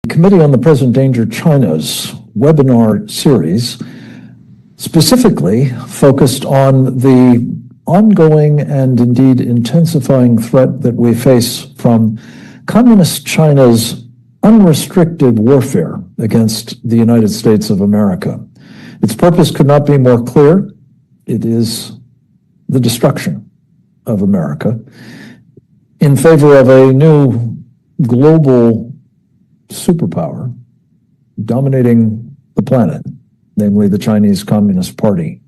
Committee on the Present Danger China's webinar series specifically focused on the ongoing and indeed intensifying threat that we face from Communist China's unrestricted warfare against the United States of America. Its purpose could not be more clear. It is the destruction of America in favor of a new global superpower dominating the planet, namely the Chinese Communist Party.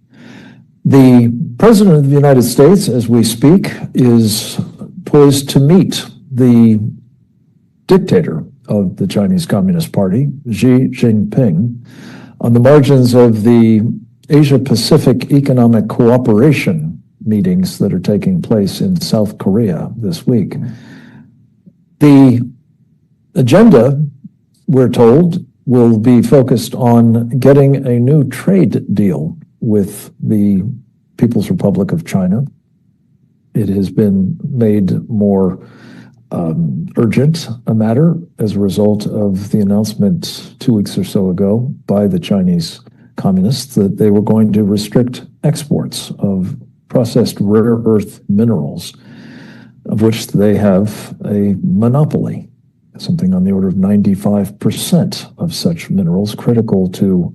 The President of the United States, as we speak, is poised to meet the dictator of the Chinese Communist Party, Xi Jinping, on the margins of the Asia-Pacific Economic Cooperation meetings that are taking place in South Korea this week. The agenda, we're told, will be focused on getting a new trade deal with the People's Republic of China. It has been made more urgent a matter as a result of the announcement 2 weeks or so ago by the Chinese communists that they were going to restrict exports of processed rare earth minerals, of which they have a monopoly, something on the order of 95% of such minerals, critical to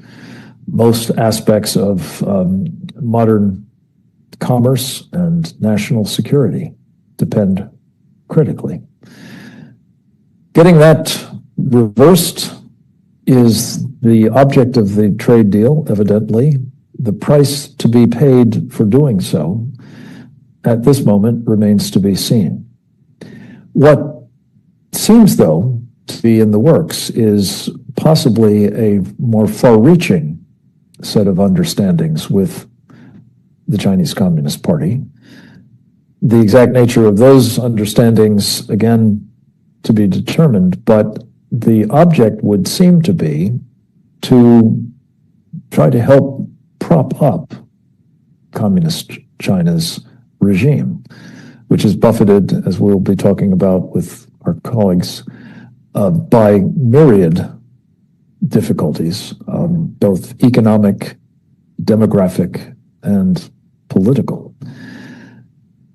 most aspects of modern commerce and national security, depend critically. Getting that reversed is the object of the trade deal, evidently. The price to be paid for doing so at this moment remains to be seen. What seems, though, to be in the works is possibly a more far-reaching set of understandings with the Chinese Communist Party. The exact nature of those understandings, again, to be determined, but the object would seem to be to try to help prop up Communist China's regime, which is buffeted, as we'll be talking about with our colleagues, by myriad difficulties, both economic, demographic, and political.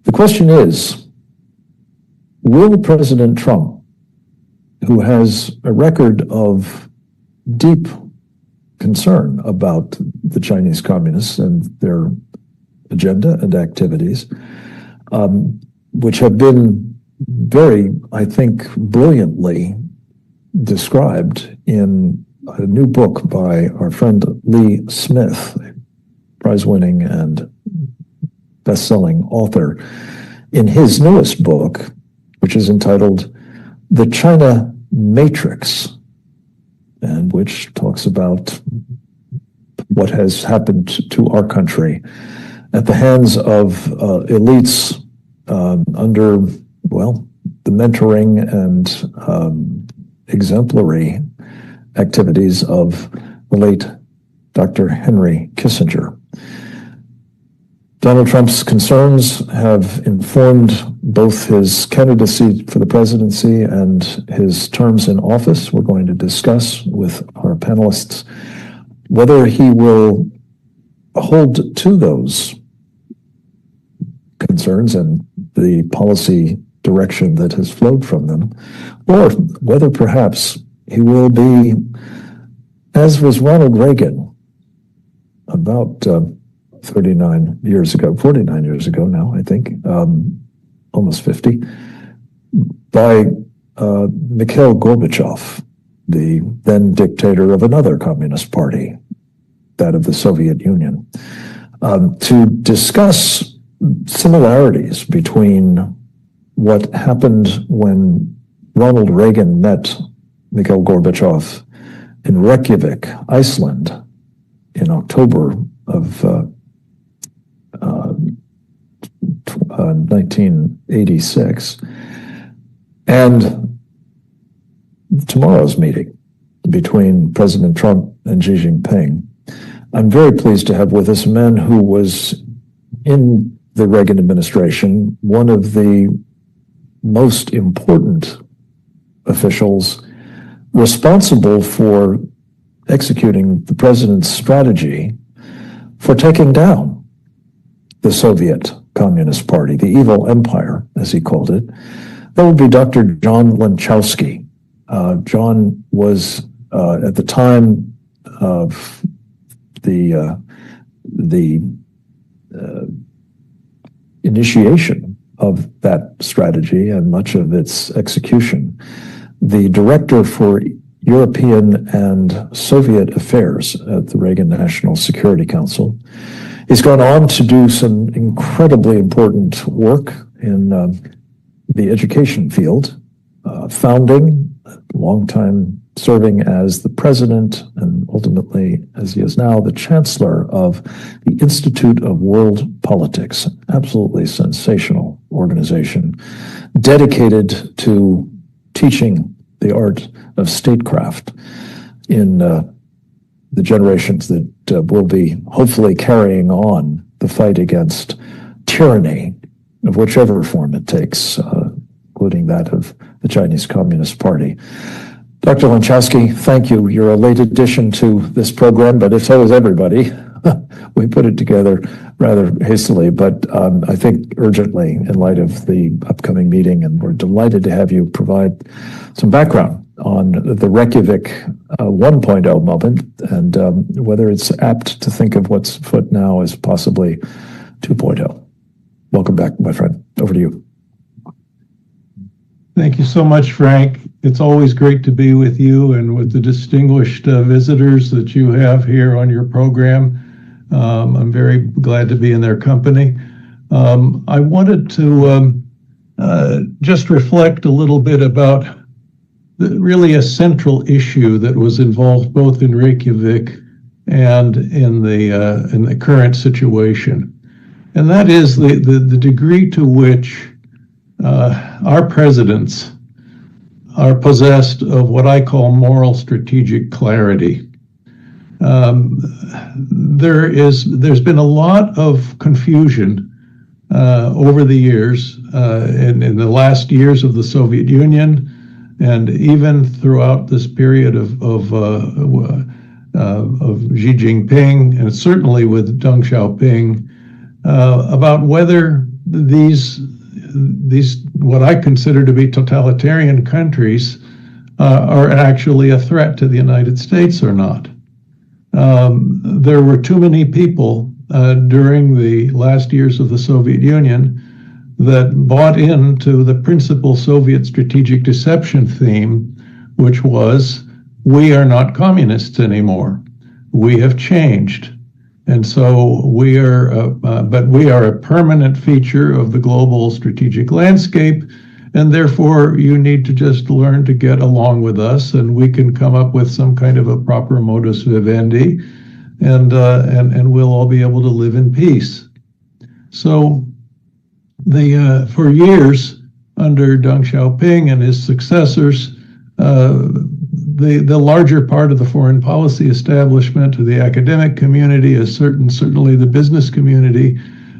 The question is, will President Trump, who has a record of deep concern about the Chinese communists and their agenda and activities, which have been very, I think, brilliantly described in a new book by our friend Lee Smith, a prize-winning and best-selling author, in his newest book, which is entitled The China Matrix, and which talks about what has happened to our country at the hands of elites under, well, the mentoring and exemplary activities of the late Dr. Henry Kissinger. Donald Trump's concerns have informed both his candidacy for the presidency and his terms in office. We're going to discuss with our panelists whether he will hold to those concerns and the policy direction that has flowed from them, or whether perhaps he will be, as was Ronald Reagan about 49 years ago now, I think, almost 50, by Mikhail Gorbachev, the then dictator of another communist party, that of the Soviet Union, to discuss similarities between what happened when Ronald Reagan met Mikhail Gorbachev in Reykjavik, Iceland, in October of 1986, and tomorrow's meeting between President Trump and Xi Jinping. I'm very pleased to have with us a man who was in the Reagan administration, one of the most important officials responsible for executing the president's strategy for taking down the Soviet Communist Party, the evil empire, as he called it. That would be Dr. John Lanchowski. John was, at the time of the initiation of that strategy and much of its execution, the director for European and Soviet affairs at the Reagan National Security Council. He's gone on to do some incredibly important work in the education field, founding, long time serving as the president and ultimately, as he is now, the chancellor of the Institute of World Politics, absolutely sensational organization dedicated to teaching the art of statecraft in the generations that will be hopefully carrying on the fight against tyranny of whichever form it takes, including that of the Chinese Communist Party. Dr. Lanchowski, thank you. You're a late addition to this program, but so is everybody. We put it together rather hastily, but I think urgently in light of the upcoming meeting, and we're delighted to have you provide some background on the Reykjavik 1.0 moment and whether it's apt to think of what's afoot now as possibly 2.0. Welcome back, my friend. Over to you. Thank you so much, Frank. It's always great to be with you and with the distinguished visitors that you have here on your program. I'm very glad to be in their company. I wanted to just reflect a little bit about really a central issue that was involved both in Reykjavik and in the current situation, and that is the degree to which our presidents are possessed of what I call moral strategic clarity. There's been a lot of confusion over the years, in the last years of the Soviet Union, and even throughout this period of Xi Jinping, and certainly with Deng Xiaoping, about whether these what I consider to be totalitarian countries are actually a threat to the United States or not. There were too many people during the last years of the Soviet Union that bought into the principal Soviet strategic deception theme, which was, we are not communists anymore. We have changed. And so we are, but we are a permanent feature of the global strategic landscape, and therefore you need to just learn to get along with us, and we can come up with some kind of a proper modus vivendi, and we'll all be able to live in peace. So for years under Deng Xiaoping and his successors, the larger part of the foreign policy establishment, the academic community, certainly the business community,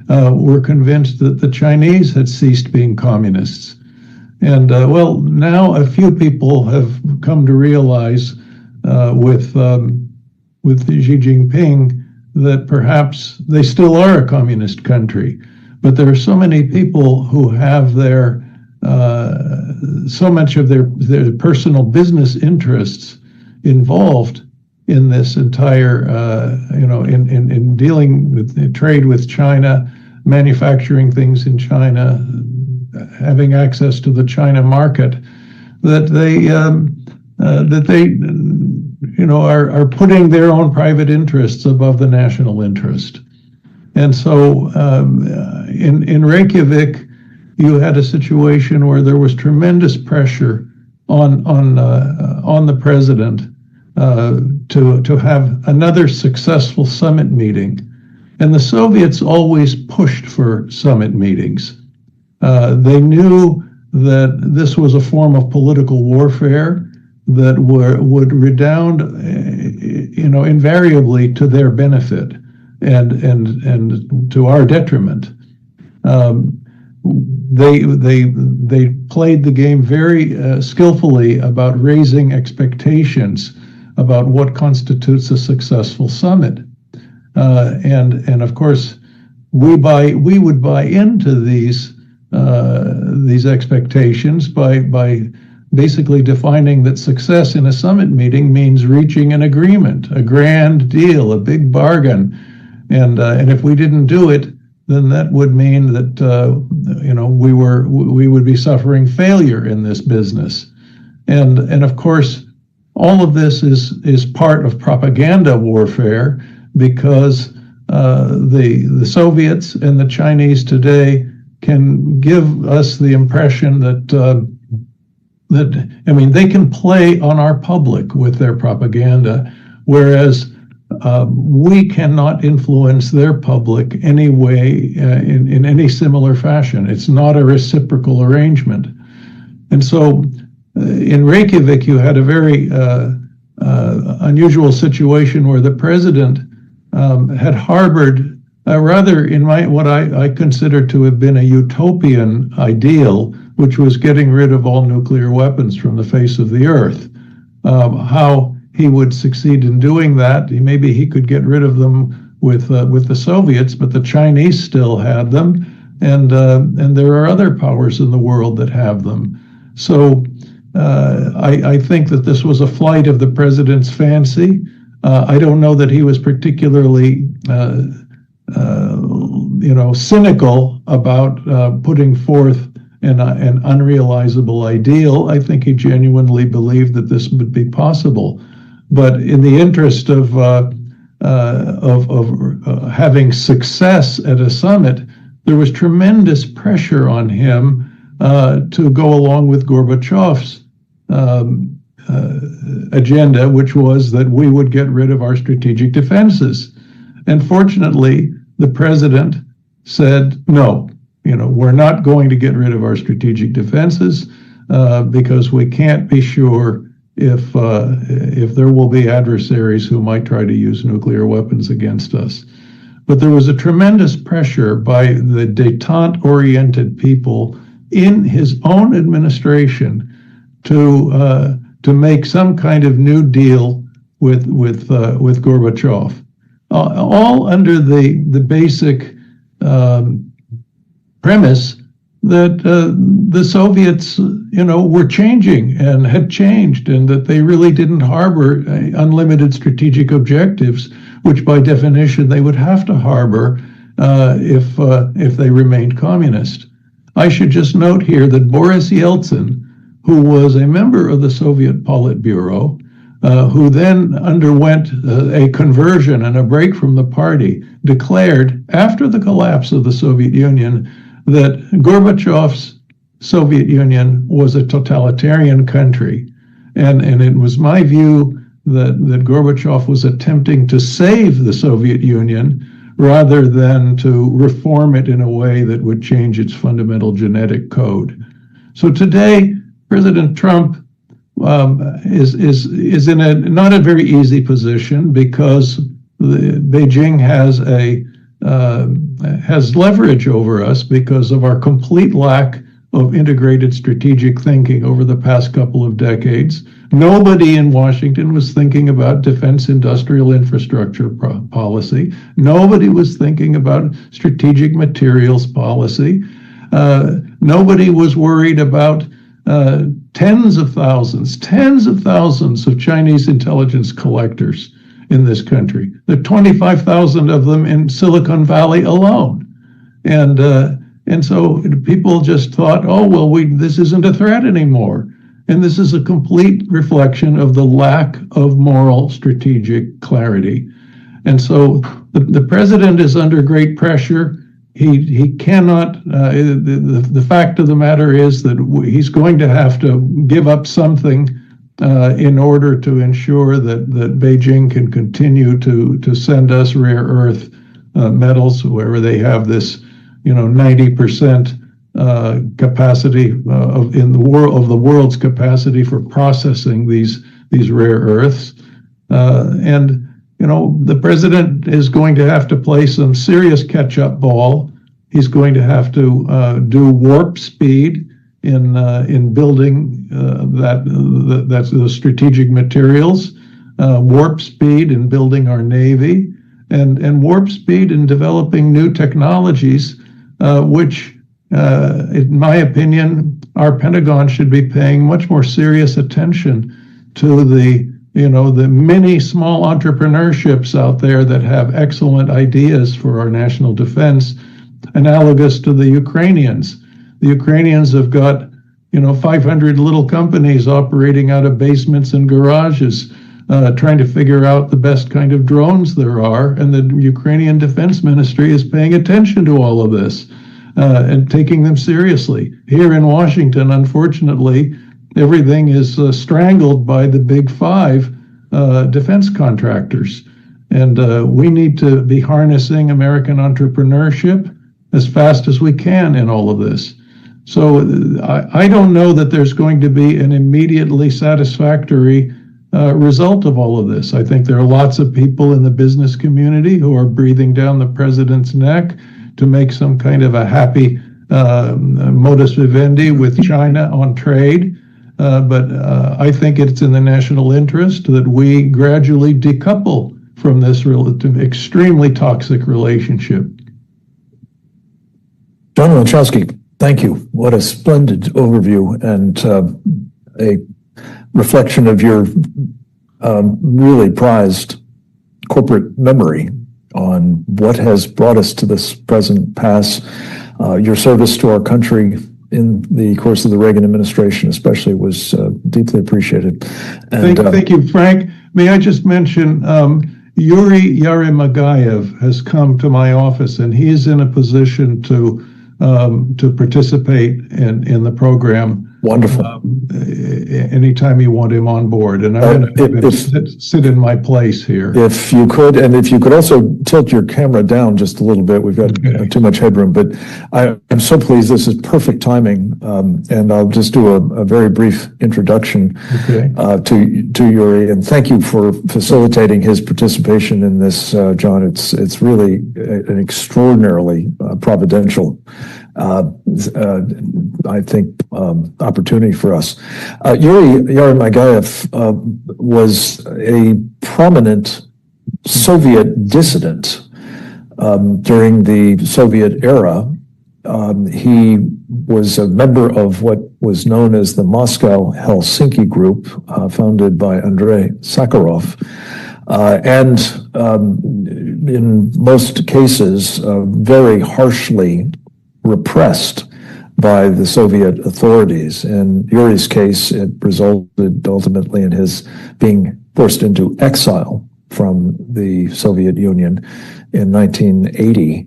were convinced that the Chinese had ceased being communists. And well, now a few people have come to realize with Xi Jinping that perhaps they still are a communist country, but there are so many people who have so much of their personal business interests involved in this entire, in dealing with trade with China, manufacturing things in China, having access to the China market, that they are putting their own private interests above the national interest. And so in Reykjavik, you had a situation where there was tremendous pressure on the president to have another successful summit meeting, and the Soviets always pushed for summit meetings. They knew that this was a form of political warfare that would redound, invariably to their benefit and to our detriment. they played the game very skillfully about raising expectations about what constitutes a successful summit. And of course, we would buy into these expectations by basically defining that success in a summit meeting means reaching an agreement, a grand deal, a big bargain. And if we didn't do it, then that would mean that we would be suffering failure in this business. And of course, all of this is part of propaganda warfare, because the Soviets and the Chinese today can give us the impression that they can play on our public with their propaganda, whereas we cannot influence their public anyway in any similar fashion. It's not a reciprocal arrangement. And so in Reykjavik, you had a very unusual situation where the president had harbored rather in what I consider to have been a utopian ideal, which was getting rid of all nuclear weapons from the face of the earth. How he would succeed in doing that, maybe he could get rid of them with the Soviets, but the Chinese still had them, and there are other powers in the world that have them. So I think that this was a flight of the president's fancy. I don't know that he was particularly cynical about putting forth an unrealizable ideal. I think he genuinely believed that this would be possible. But in the interest of having success at a summit, there was tremendous pressure on him to go along with Gorbachev's agenda, which was that we would get rid of our strategic defenses. And fortunately, the president said, no, we're not going to get rid of our strategic defenses because we can't be sure if there will be adversaries who might try to use nuclear weapons against us. But there was a tremendous pressure by the détente-oriented people in his own administration to make some kind of new deal with Gorbachev, all under the basic premise that the Soviets, were changing and had changed, and that they really didn't harbor unlimited strategic objectives, which by definition they would have to harbor if they remained communist. I should just note here that Boris Yeltsin, who was a member of the Soviet Politburo, who then underwent a conversion and a break from the party, declared after the collapse of the Soviet Union that Gorbachev's Soviet Union was a totalitarian country. And it was my view that Gorbachev was attempting to save the Soviet Union rather than to reform it in a way that would change its fundamental genetic code. So today, President Trump is in a not a very easy position, because Beijing has leverage over us because of our complete lack of integrated strategic thinking over the past couple of decades. Nobody in Washington was thinking about defense industrial infrastructure policy. Nobody was thinking about strategic materials policy. Nobody was worried about tens of thousands of Chinese intelligence collectors in this country. There are 25,000 of them in Silicon Valley alone. And so people just thought, this isn't a threat anymore. And this is a complete reflection of the lack of moral strategic clarity. And so the president is under great pressure. He cannot, the fact of the matter is that he's going to have to give up something in order to ensure that Beijing can continue to send us rare earth metals, wherever they have this 90% capacity of the world's capacity for processing these rare earths. And the president is going to have to play some serious catch-up ball. He's going to have to do warp speed in building that's the strategic materials, warp speed in building our Navy, and warp speed in developing new technologies, which, in my opinion, our Pentagon should be paying much more serious attention to the many small entrepreneurships out there that have excellent ideas for our national defense, analogous to the Ukrainians. The Ukrainians have got, 500 little companies operating out of basements and garages, trying to figure out the best kind of drones there are. And the Ukrainian Defense Ministry is paying attention to all of this and taking them seriously. Here in Washington, unfortunately, everything is strangled by the big five defense contractors. And we need to be harnessing American entrepreneurship as fast as we can in all of this. So I don't know that there's going to be an immediately satisfactory result of all of this. I think there are lots of people in the business community who are breathing down the president's neck to make some kind of a happy modus vivendi with China on trade. But I think it's in the national interest that we gradually decouple from this extremely toxic relationship. John Wachowski, thank you. What a splendid overview and a reflection of your really prized corporate memory on what has brought us to this present pass. Your service to our country in the course of the Reagan administration especially was deeply appreciated. And, thank you, Frank. May I just mention, Yuri Yarimagayev has come to my office, and he is in a position to participate in the program. Wonderful. Anytime you want him on board, and I'm going to have him sit in my place here. If you could, and if you could also tilt your camera down just a little bit, we've got too much headroom. But I'm so pleased. This is perfect timing, and I'll just do a very brief introduction to Yuri, and thank you for facilitating his participation in this, John. It's really an extraordinarily providential, I think, opportunity for us. Yuri Yarimagayev was a prominent Soviet dissident during the Soviet era. He was a member of what was known as the Moscow-Helsinki Group, founded by Andrei Sakharov, and in most cases, very harshly repressed by the Soviet authorities. In Yuri's case, it resulted ultimately in his being forced into exile from the Soviet Union in 1980.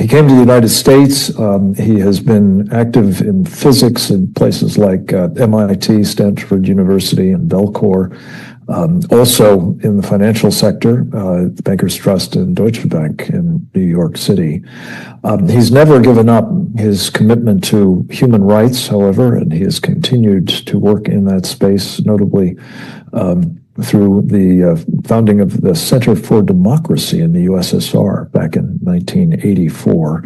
He came to the United States. He has been active in physics in places like MIT, Stanford University, and Belcor. Also in the financial sector, Bankers Trust and Deutsche Bank in New York City. He's never given up his commitment to human rights, however, and he has continued to work in that space, notably through the founding of the Center for Democracy in the USSR back in 1984,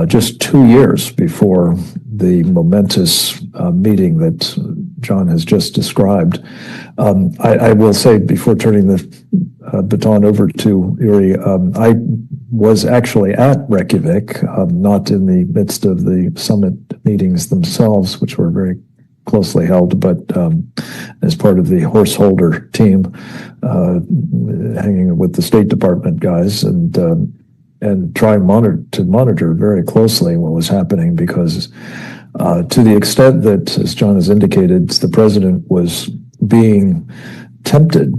just 2 years before the momentous meeting that John has just described. I will say, before turning the baton over to Yuri, I was actually at Reykjavik, not in the midst of the summit meetings themselves, which were very closely held, but as part of the horse holder team, hanging with the State Department guys and trying to monitor very closely what was happening, because to the extent that, as John has indicated, the president was being tempted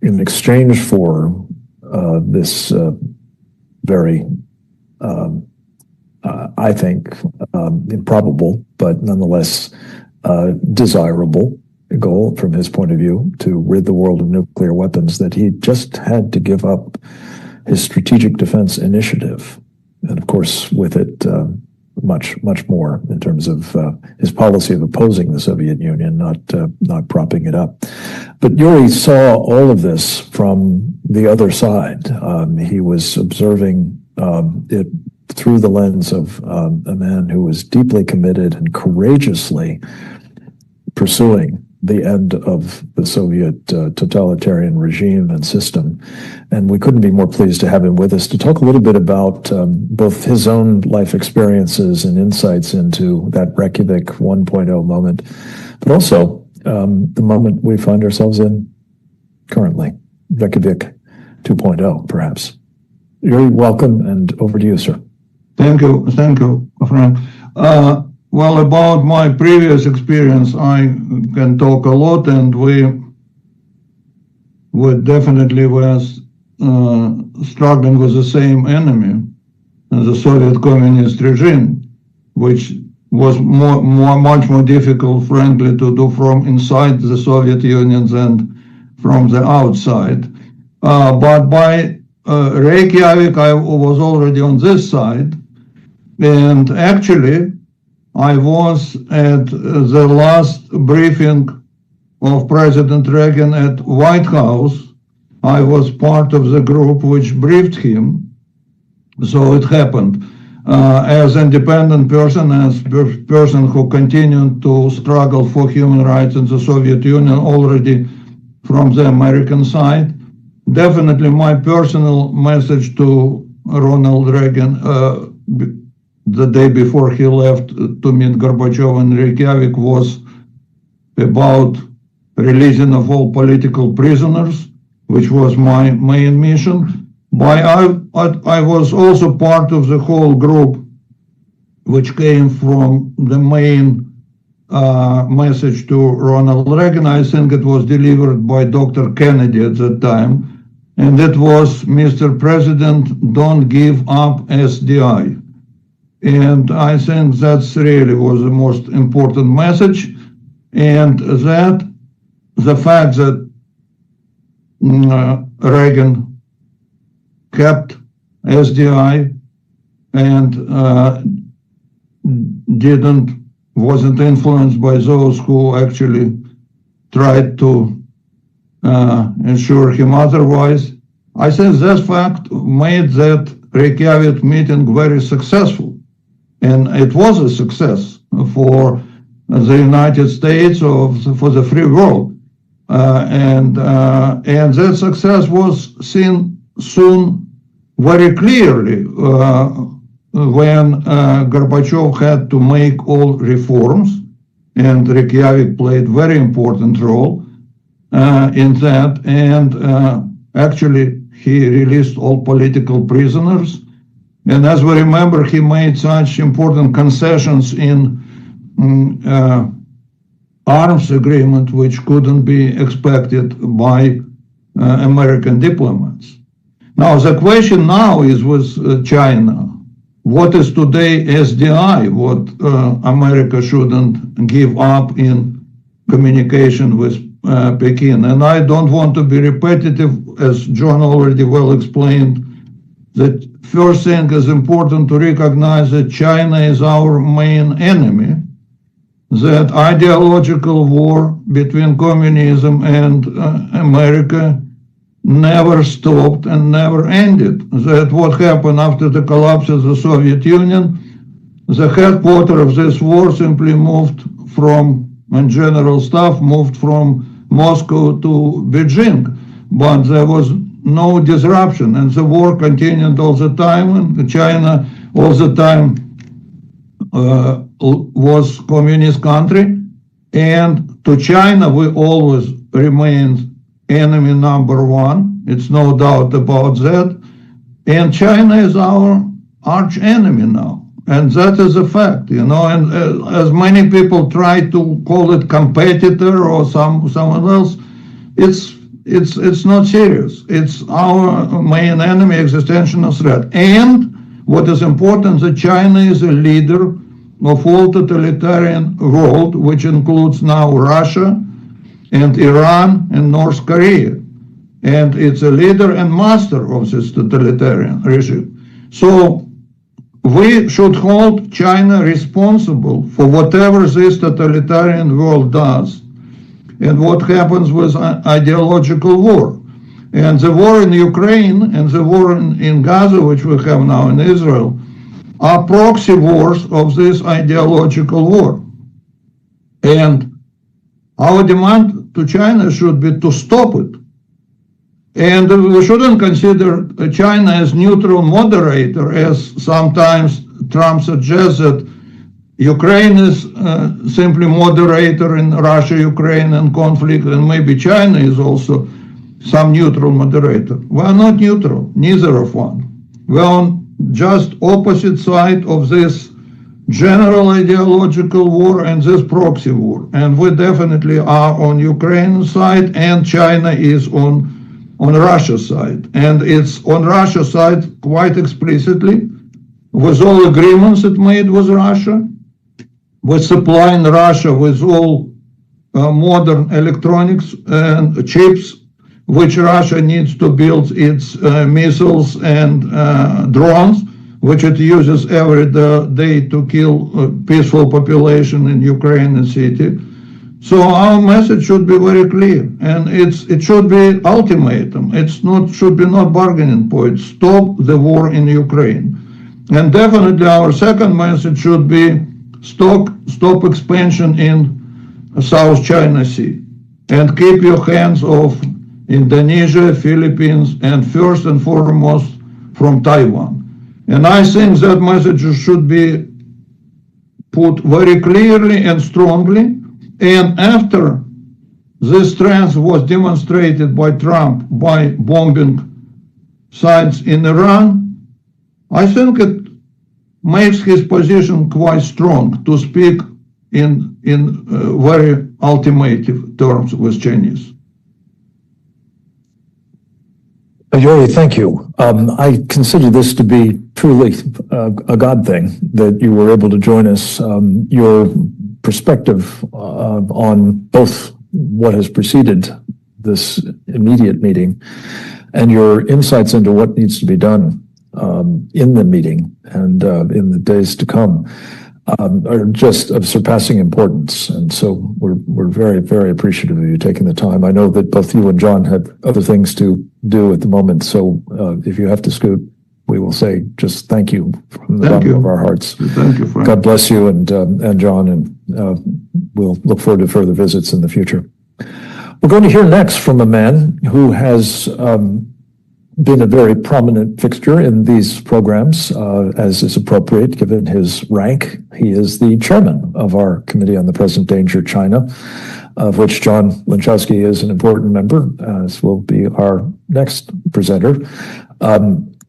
in exchange for this very, I think, improbable, but nonetheless desirable goal from his point of view, to rid the world of nuclear weapons, that he just had to give up his strategic defense initiative. And of course, with it, much more in terms of his policy of opposing the Soviet Union, not propping it up. But Yuri saw all of this from the other side. He was observing it through the lens of a man who was deeply committed and courageously pursuing the end of the Soviet totalitarian regime and system. And we couldn't be more pleased to have him with us to talk a little bit about both his own life experiences and insights into that Reykjavik 1.0 moment, but also the moment we find ourselves in currently, Reykjavik 2.0, perhaps. You're welcome, and over to you, sir. Thank you, Frank. Well, about my previous experience, I can talk a lot, and we definitely was struggling with the same enemy, the Soviet communist regime, which was much more difficult, frankly, to do from inside the Soviet Union than from the outside. But by Reykjavik, I was already on this side, and actually, I was at the last briefing of President Reagan at White House. I was part of the group which briefed him. So it happened. As independent person, as person who continued to struggle for human rights in the Soviet Union already from the American side, definitely my personal message to Ronald Reagan the day before he left to meet Gorbachev in Reykjavik was about releasing of all political prisoners, which was my main mission. But I was also part of the whole group which came from the main message to Ronald Reagan. I think it was delivered by Dr. Kennedy at that time, and it was, Mr. President, don't give up SDI. And I think that's really was the most important message, and that the fact that Reagan kept SDI and wasn't influenced by those who actually tried to ensure him otherwise. I think that fact made that Reykjavik meeting very successful. And it was a success for the United States or for the free world. And that success was seen soon very clearly when Gorbachev had to make all reforms, and Reykjavik played very important role in that. And actually, he released all political prisoners. And as we remember, he made such important concessions in arms agreement, which couldn't be expected by American diplomats. Now, the question now is with China. What is today SDI, what America shouldn't give up in communication with Peking? And I don't want to be repetitive, as John already well explained, that first thing is important to recognize that China is our main enemy, that ideological war between communism and America never stopped and never ended. That what happened after the collapse of the Soviet Union, the headquarters of this war simply moved from, and general staff moved from Moscow to Beijing, but there was no disruption, and the war continued all the time, and China all the time was communist country, and to China we always remained enemy number one. It's no doubt about that, and China is our arch enemy now, and that is a fact, you know. And as many people try to call it competitor or someone else, it's not serious. It's our main enemy, existential threat. And what is important, that China is a leader of all totalitarian world, which includes now Russia and Iran and North Korea. And it's a leader and master of this totalitarian regime. So we should hold China responsible for whatever this totalitarian world does, and what happens with ideological war. And the war in Ukraine and the war in Gaza, which we have now in Israel, are proxy wars of this ideological war. And our demand to China should be to stop it. And we shouldn't consider China as neutral moderator, as sometimes Trump suggests that Ukraine is simply moderator in Russia-Ukraine conflict, and maybe China is also some neutral moderator. We are not neutral, neither of one. We are on just opposite side of this general ideological war and this proxy war. And we definitely are on Ukraine side, and China is on Russia side. And it's on Russia side quite explicitly, with all agreements it made with Russia, with supplying Russia with all modern electronics and chips, which Russia needs to build its missiles and drones, which it uses every day to kill peaceful population in Ukrainian city. So our message should be very clear, and it should be ultimatum. Should be not bargaining point. Stop the war in Ukraine. And definitely our second message should be stop expansion in South China Sea, and keep your hands off Indonesia, Philippines, and first and foremost from Taiwan. And I think that message should be put very clearly and strongly. And after this strength was demonstrated by Trump by bombing sites in Iran, I think it makes his position quite strong to speak in very ultimative terms with Chinese. Yuri, thank you. I consider this to be truly a God thing that you were able to join us. Your perspective on both what has preceded this immediate meeting and your insights into what needs to be done in the meeting and in the days to come are just of surpassing importance. And so we're very, very appreciative of you taking the time. I know that both you and John have other things to do at the moment. So if you have to scoot, we will say just thank you from the bottom of our hearts. Thank you, Frank. God bless you and John, and we'll look forward to further visits in the future. We're going to hear next from a man who has been a very prominent fixture in these programs, as is appropriate given his rank. He is the chairman of our Committee on the Present Danger China, of which John Linchowski is an important member, as will be our next presenter.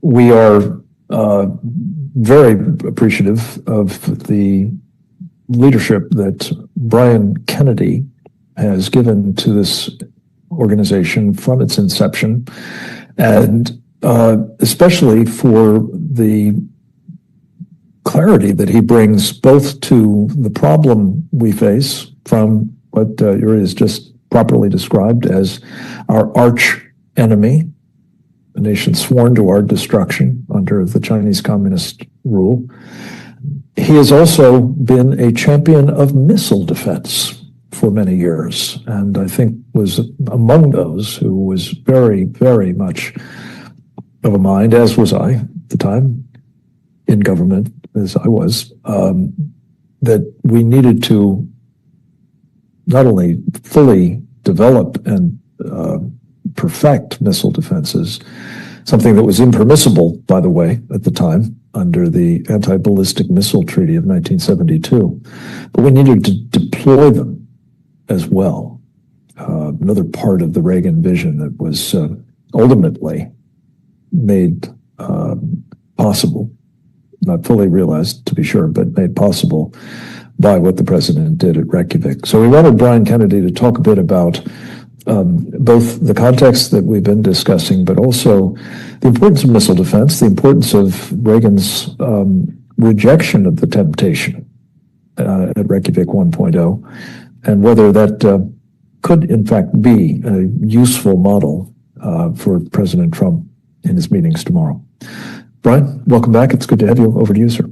We are very appreciative of the leadership that Brian Kennedy has given to this organization from its inception, and especially for the clarity that he brings both to the problem we face from what Yuri has just properly described as our arch enemy, a nation sworn to our destruction under the Chinese communist rule. He has also been a champion of missile defense for many years, and I think was among those who was very, very much of a mind, as was I at the time in government, as I was, that we needed to not only fully develop and perfect missile defenses, something that was impermissible, by the way, at the time under the Anti-Ballistic Missile Treaty of 1972, but we needed to deploy them as well. Another part of the Reagan vision that was ultimately made possible, not fully realized to be sure, but made possible by what the president did at Reykjavik. So we wanted Brian Kennedy to talk a bit about both the context that we've been discussing, but also the importance of missile defense, the importance of Reagan's rejection of the temptation at Reykjavik 1.0, and whether that could in fact be a useful model for President Trump in his meetings tomorrow. Brian, welcome back. It's good to have you. Over to you, sir.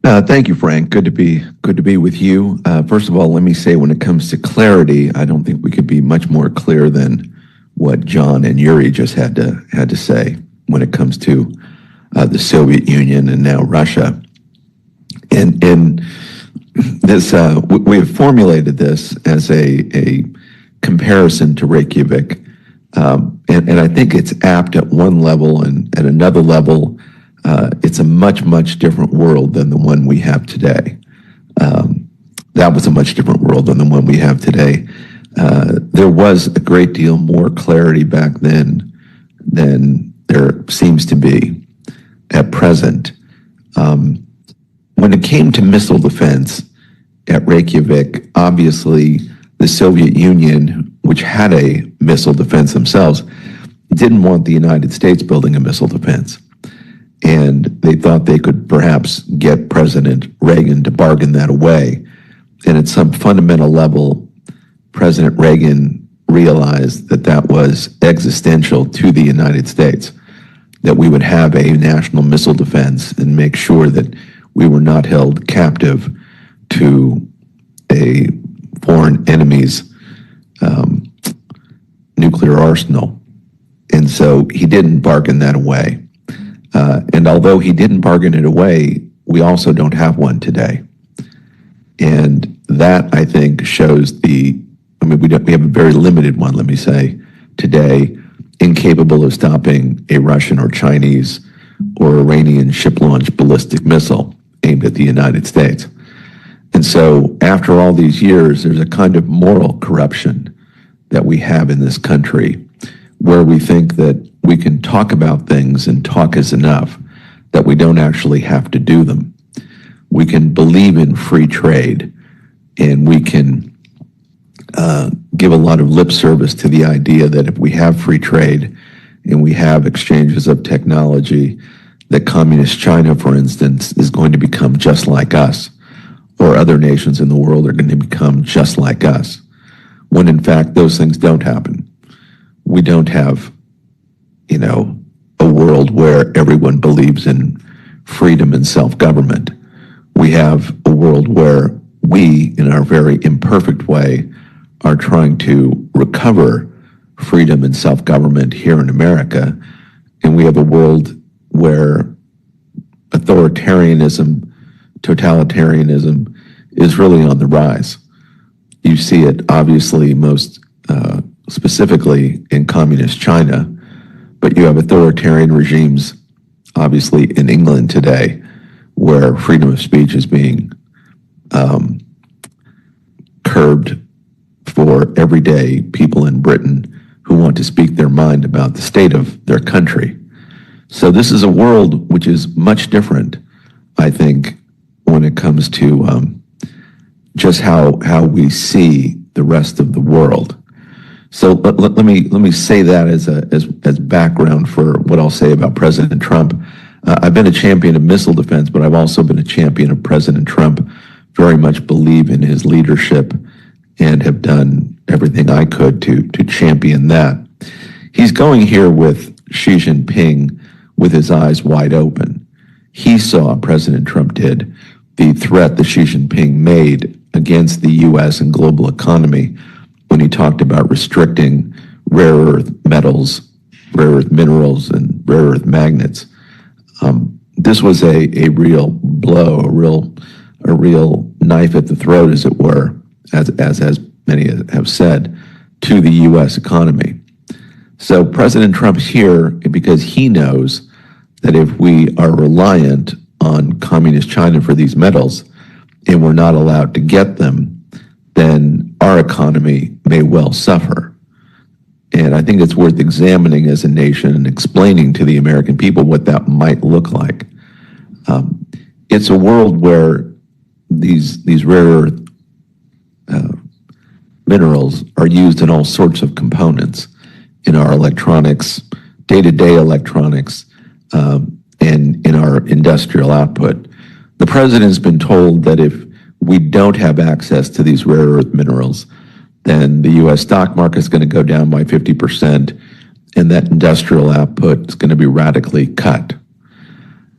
Thank you, Frank. Good to be with you. First of all, let me say, when it comes to clarity, I don't think we could be much more clear than what John and Yuri just had to say when it comes to the Soviet Union and now Russia. And this, we have formulated this as a comparison to Reykjavik. And I think it's apt at one level, and at another level, it's a much, much different world than the one we have today. That was a much different world than the one we have today. There was a great deal more clarity back then than there seems to be at present. When it came to missile defense at Reykjavik, obviously the Soviet Union, which had a missile defense themselves, didn't want the United States building a missile defense. And they thought they could perhaps get President Reagan to bargain that away. And at some fundamental level, President Reagan realized that that was existential to the United States, that we would have a national missile defense and make sure that we were not held captive to a foreign enemy's nuclear arsenal. And so he didn't bargain that away. And although he didn't bargain it away, we also don't have one today. And that, I think, shows we have a very limited one, let me say, today, incapable of stopping a Russian or Chinese or Iranian ship-launched ballistic missile aimed at the United States. And so after all these years, there's a kind of moral corruption that we have in this country where we think that we can talk about things and talk is enough, that we don't actually have to do them. We can believe in free trade, and we can give a lot of lip service to the idea that if we have free trade and we have exchanges of technology, that communist China, for instance, is going to become just like us, or other nations in the world are going to become just like us, when in fact those things don't happen. We don't have, a world where everyone believes in freedom and self-government. We have a world where we, in our very imperfect way, are trying to recover freedom and self-government here in America. And we have a world where authoritarianism, totalitarianism is really on the rise. You see it obviously most specifically in communist China, but you have authoritarian regimes obviously in England today where freedom of speech is being curbed for everyday people in Britain who want to speak their mind about the state of their country. So this is a world which is much different, I think, when it comes to just how we see the rest of the world. So let me say that as background for what I'll say about President Trump. I've been a champion of missile defense, but I've also been a champion of President Trump. Very much believe in his leadership and have done everything I could to champion that. He's going here with Xi Jinping with his eyes wide open. He saw, President Trump did, the threat that Xi Jinping made against the U.S. and global economy when he talked about restricting rare earth metals, rare earth minerals, and rare earth magnets. This was a real blow, a real knife at the throat, as it were, as many have said, to the U.S. economy. So President Trump's here because he knows that if we are reliant on communist China for these metals and we're not allowed to get them, then our economy may well suffer. And I think it's worth examining as a nation and explaining to the American people what that might look like. It's a world where these rare earth minerals are used in all sorts of components in our electronics, day-to-day electronics, and in our industrial output. The president's been told that if we don't have access to these rare earth minerals, then the U.S. stock market is going to go down by 50%, and that industrial output is going to be radically cut.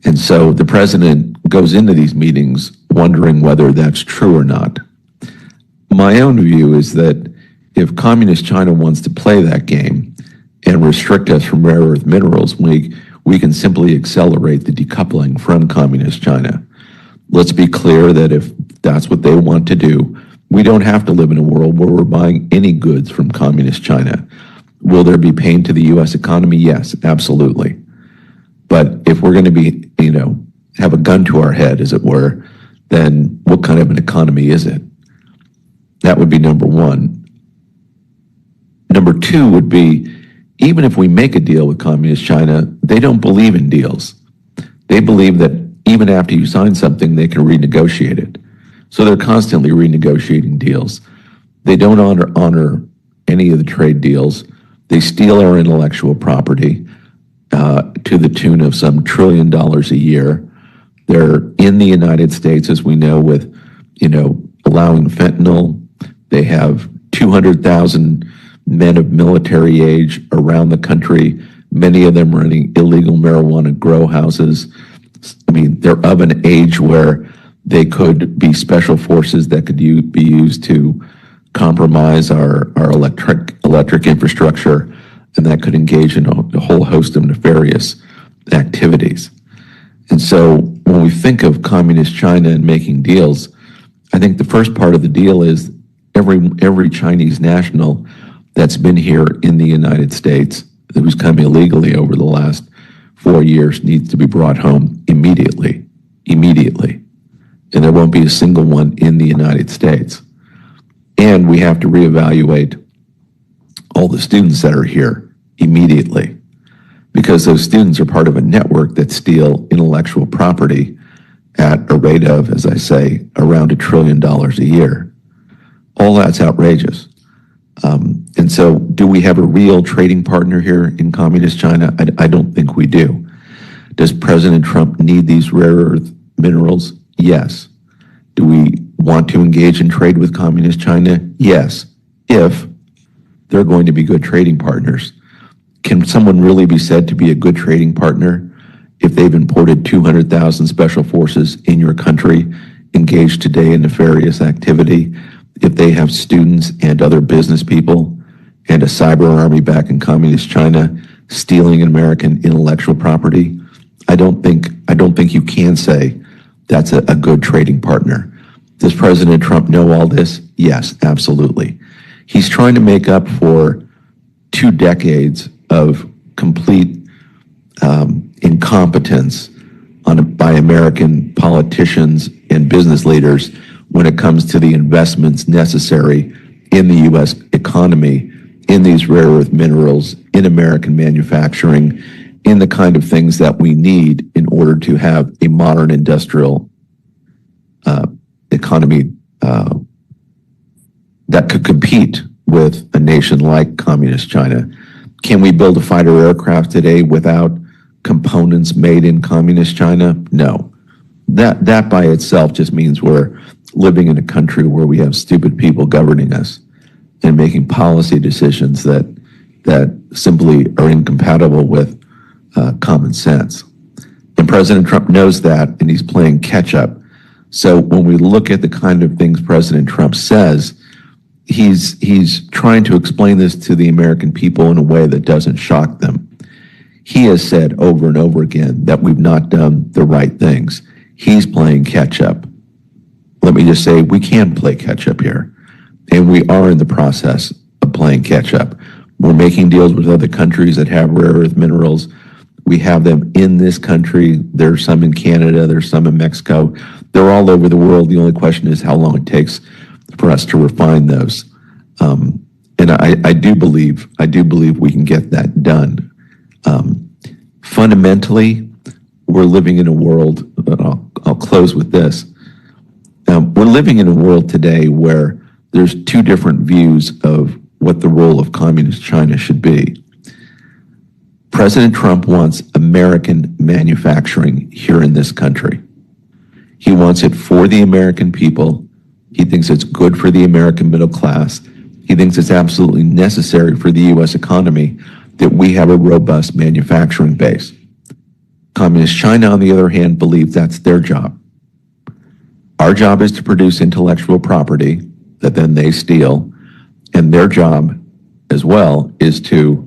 And so the president goes into these meetings wondering whether that's true or not. My own view is that if communist China wants to play that game and restrict us from rare earth minerals, we we can simply accelerate the decoupling from communist China. Let's be clear that if that's what they want to do, we don't have to live in a world where we're buying any goods from communist China. Will there be pain to the U.S. economy? Yes, absolutely. But if we're going to be, have a gun to our head, as it were, then what kind of an economy is it? That would be number one. Number two would be, even if we make a deal with communist China, they don't believe in deals. They believe that even after you sign something, they can renegotiate it. So they're constantly renegotiating deals. They don't honor any of the trade deals. They steal our intellectual property to the tune of some $1 trillion a year. They're in the United States, as we know, with, allowing fentanyl. They have 200,000 men of military age around the country, many of them running illegal marijuana grow houses. I mean, they're of an age where they could be special forces that could be used to compromise our electric infrastructure, and that could engage in a whole host of nefarious activities. And so when we think of communist China and making deals, I think the first part of the deal is every Chinese national that's been here in the United States, who's come illegally over the last 4 years, needs to be brought home immediately. And there won't be a single one in the United States. And we have to reevaluate all the students that are here immediately, because those students are part of a network that steal intellectual property at a rate of, as I say, around $1 trillion a year. All that's outrageous. And so do we have a real trading partner here in communist China? I don't think we do. Does President Trump need these rare earth minerals? Yes. Do we want to engage in trade with communist China? Yes, if they're going to be good trading partners. Can someone really be said to be a good trading partner if they've imported 200,000 special forces in your country, engaged today in nefarious activity, if they have students and other business people and a cyber army back in communist China stealing American intellectual property? I don't think you can say that's a good trading partner. Does President Trump know all this? Yes, absolutely. He's trying to make up for 2 decades of complete incompetence by American politicians and business leaders when it comes to the investments necessary in the U.S. economy, in these rare earth minerals, in American manufacturing, in the kind of things that we need in order to have a modern industrial economy that could compete with a nation like communist China. Can we build a fighter aircraft today without components made in communist China? No. That by itself just means we're living in a country where we have stupid people governing us and making policy decisions that simply are incompatible with common sense. And President Trump knows that, and he's playing catch up. So when we look at the kind of things President Trump says, he's trying to explain this to the American people in a way that doesn't shock them. He has said over and over again that we've not done the right things. He's playing catch up. Let me just say, we can play catch up here, and we are in the process of playing catch up. We're making deals with other countries that have rare earth minerals. We have them in this country. There's some in Canada. There's some in Mexico. They're all over the world. The only question is how long it takes for us to refine those. And I do believe we can get that done. Fundamentally, we're living in a world, I'll close with this. We're living in a world today where there's 2 different views of what the role of communist China should be. President Trump wants American manufacturing here in this country. He wants it for the American people. He thinks it's good for the American middle class. He thinks it's absolutely necessary for the U.S. economy that we have a robust manufacturing base. Communist China, on the other hand, believes that's their job. Our job is to produce intellectual property that then they steal, and their job as well is to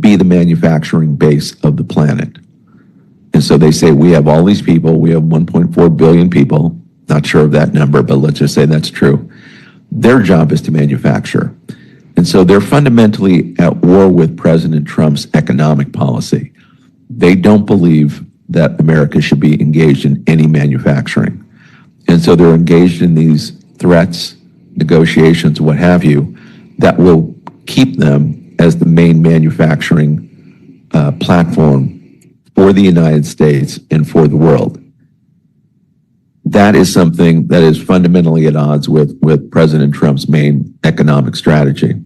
be the manufacturing base of the planet. And so they say, we have all these people, we have 1.4 billion people, not sure of that number, but let's just say that's true. Their job is to manufacture. And so they're fundamentally at war with President Trump's economic policy. They don't believe that America should be engaged in any manufacturing. And so they're engaged in these threats, negotiations, what have you, that will keep them as the main manufacturing platform for the United States and for the world. That is something that is fundamentally at odds with President Trump's main economic strategy.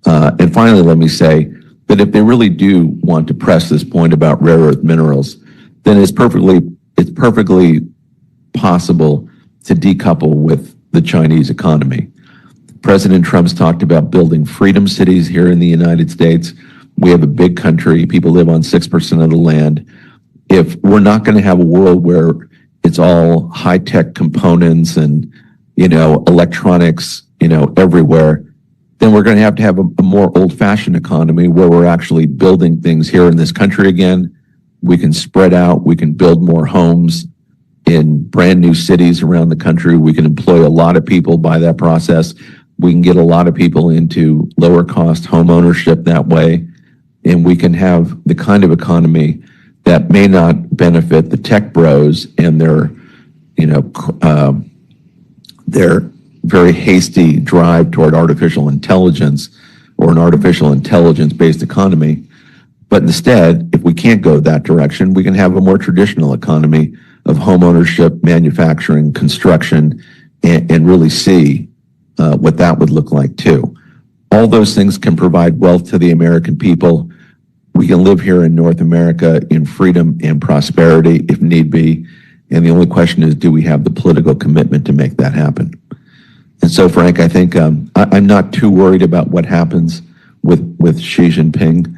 And finally, let me say that if they really do want to press this point about rare earth minerals, then it's perfectly possible to decouple with the Chinese economy. President Trump's talked about building freedom cities here in the United States. We have a big country. People live on 6% of the land. If we're not going to have a world where it's all high-tech components and, electronics, everywhere, then we're going to have a more old-fashioned economy where we're actually building things here in this country again. We can spread out. We can build more homes in brand new cities around the country. We can employ a lot of people by that process. We can get a lot of people into lower cost home ownership that way. And we can have the kind of economy that may not benefit the tech bros and their very hasty drive toward artificial intelligence or an artificial intelligence-based economy. But instead, if we can't go that direction, we can have a more traditional economy of home ownership, manufacturing, construction, and really see what that would look like too. All those things can provide wealth to the American people. We can live here in North America in freedom and prosperity if need be. And the only question is, do we have the political commitment to make that happen? And so, Frank, I think I'm not too worried about what happens with Xi Jinping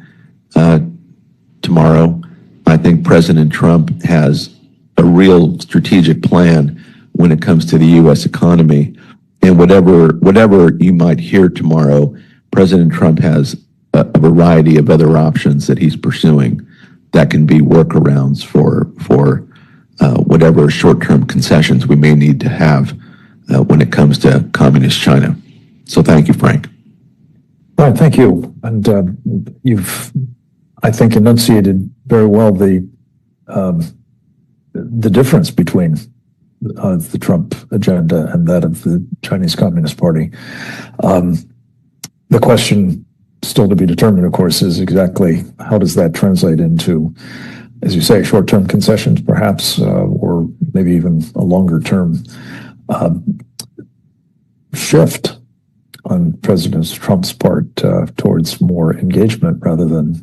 tomorrow. I think President Trump has a real strategic plan when it comes to the U.S. economy. And whatever you might hear tomorrow, President Trump has a variety of other options that he's pursuing that can be workarounds for whatever short-term concessions we may need to have when it comes to communist China. So thank you, Frank. Right, thank you. And you've, I think, enunciated very well the difference between the Trump agenda and that of the Chinese Communist Party. The question still to be determined, of course, is exactly how does that translate into, as you say, short-term concessions, perhaps, or maybe even a longer-term shift on President Trump's part towards more engagement rather than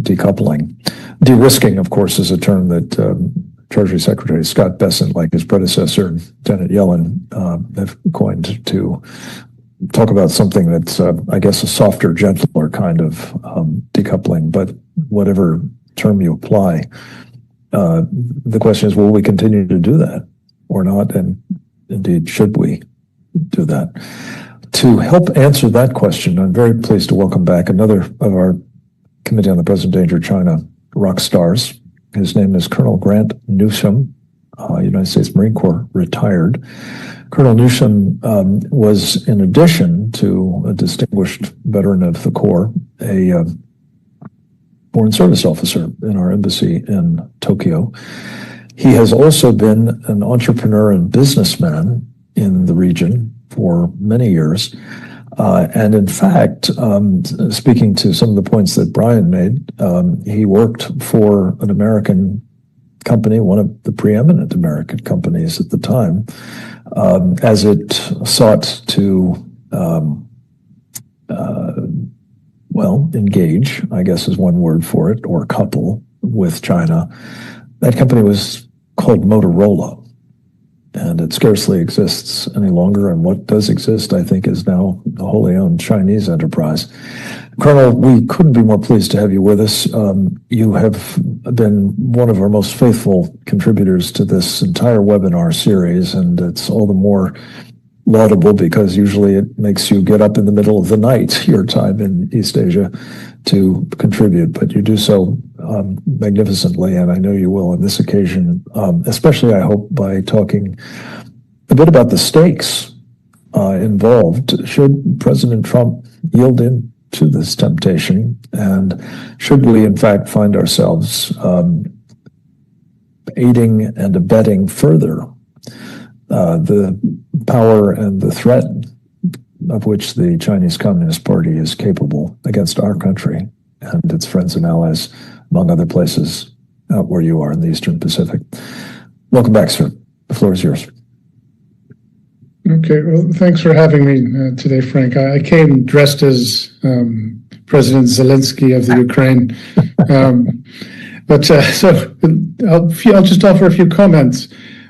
decoupling. De-risking, of course, is a term that Treasury Secretary Scott Bessent, like his predecessor, Janet Yellen, have coined to talk about something that's, I guess, a softer, gentler kind of decoupling. But whatever term you apply, the question is, will we continue to do that or not? And indeed, should we do that? To help answer that question, I'm very pleased to welcome back another of our Committee on the Present Danger of China rock stars. His name is Colonel Grant Newsham, United States Marine Corps, retired. Colonel Newsham was, in addition to a distinguished veteran of the Corps, a Foreign Service officer in our embassy in Tokyo. He has also been an entrepreneur and businessman in the region for many years. And in fact, speaking to some of the points that Brian made, he worked for an American company, one of the preeminent American companies at the time, as it sought to, engage, I guess is one word for it, or couple with China. That company was called Motorola. And it scarcely exists any longer. And what does exist, I think, is now a wholly owned Chinese enterprise. Colonel, we couldn't be more pleased to have you with us. You have been one of our most faithful contributors to this entire webinar series, and it's all the more laudable because usually it makes you get up in the middle of the night, your time in East Asia, to contribute. But you do so magnificently, and I know you will on this occasion, especially I hope by talking a bit about the stakes involved should President Trump yield in to this temptation, and should we in fact find ourselves aiding and abetting further the power and the threat of which the Chinese Communist Party is capable against our country and its friends and allies, among other places out where you are in the Eastern Pacific. Welcome back, sir. The floor is yours. Okay, well, thanks for having me today, Frank. I came dressed as President Zelensky of the Ukraine, I'll just offer a few comments.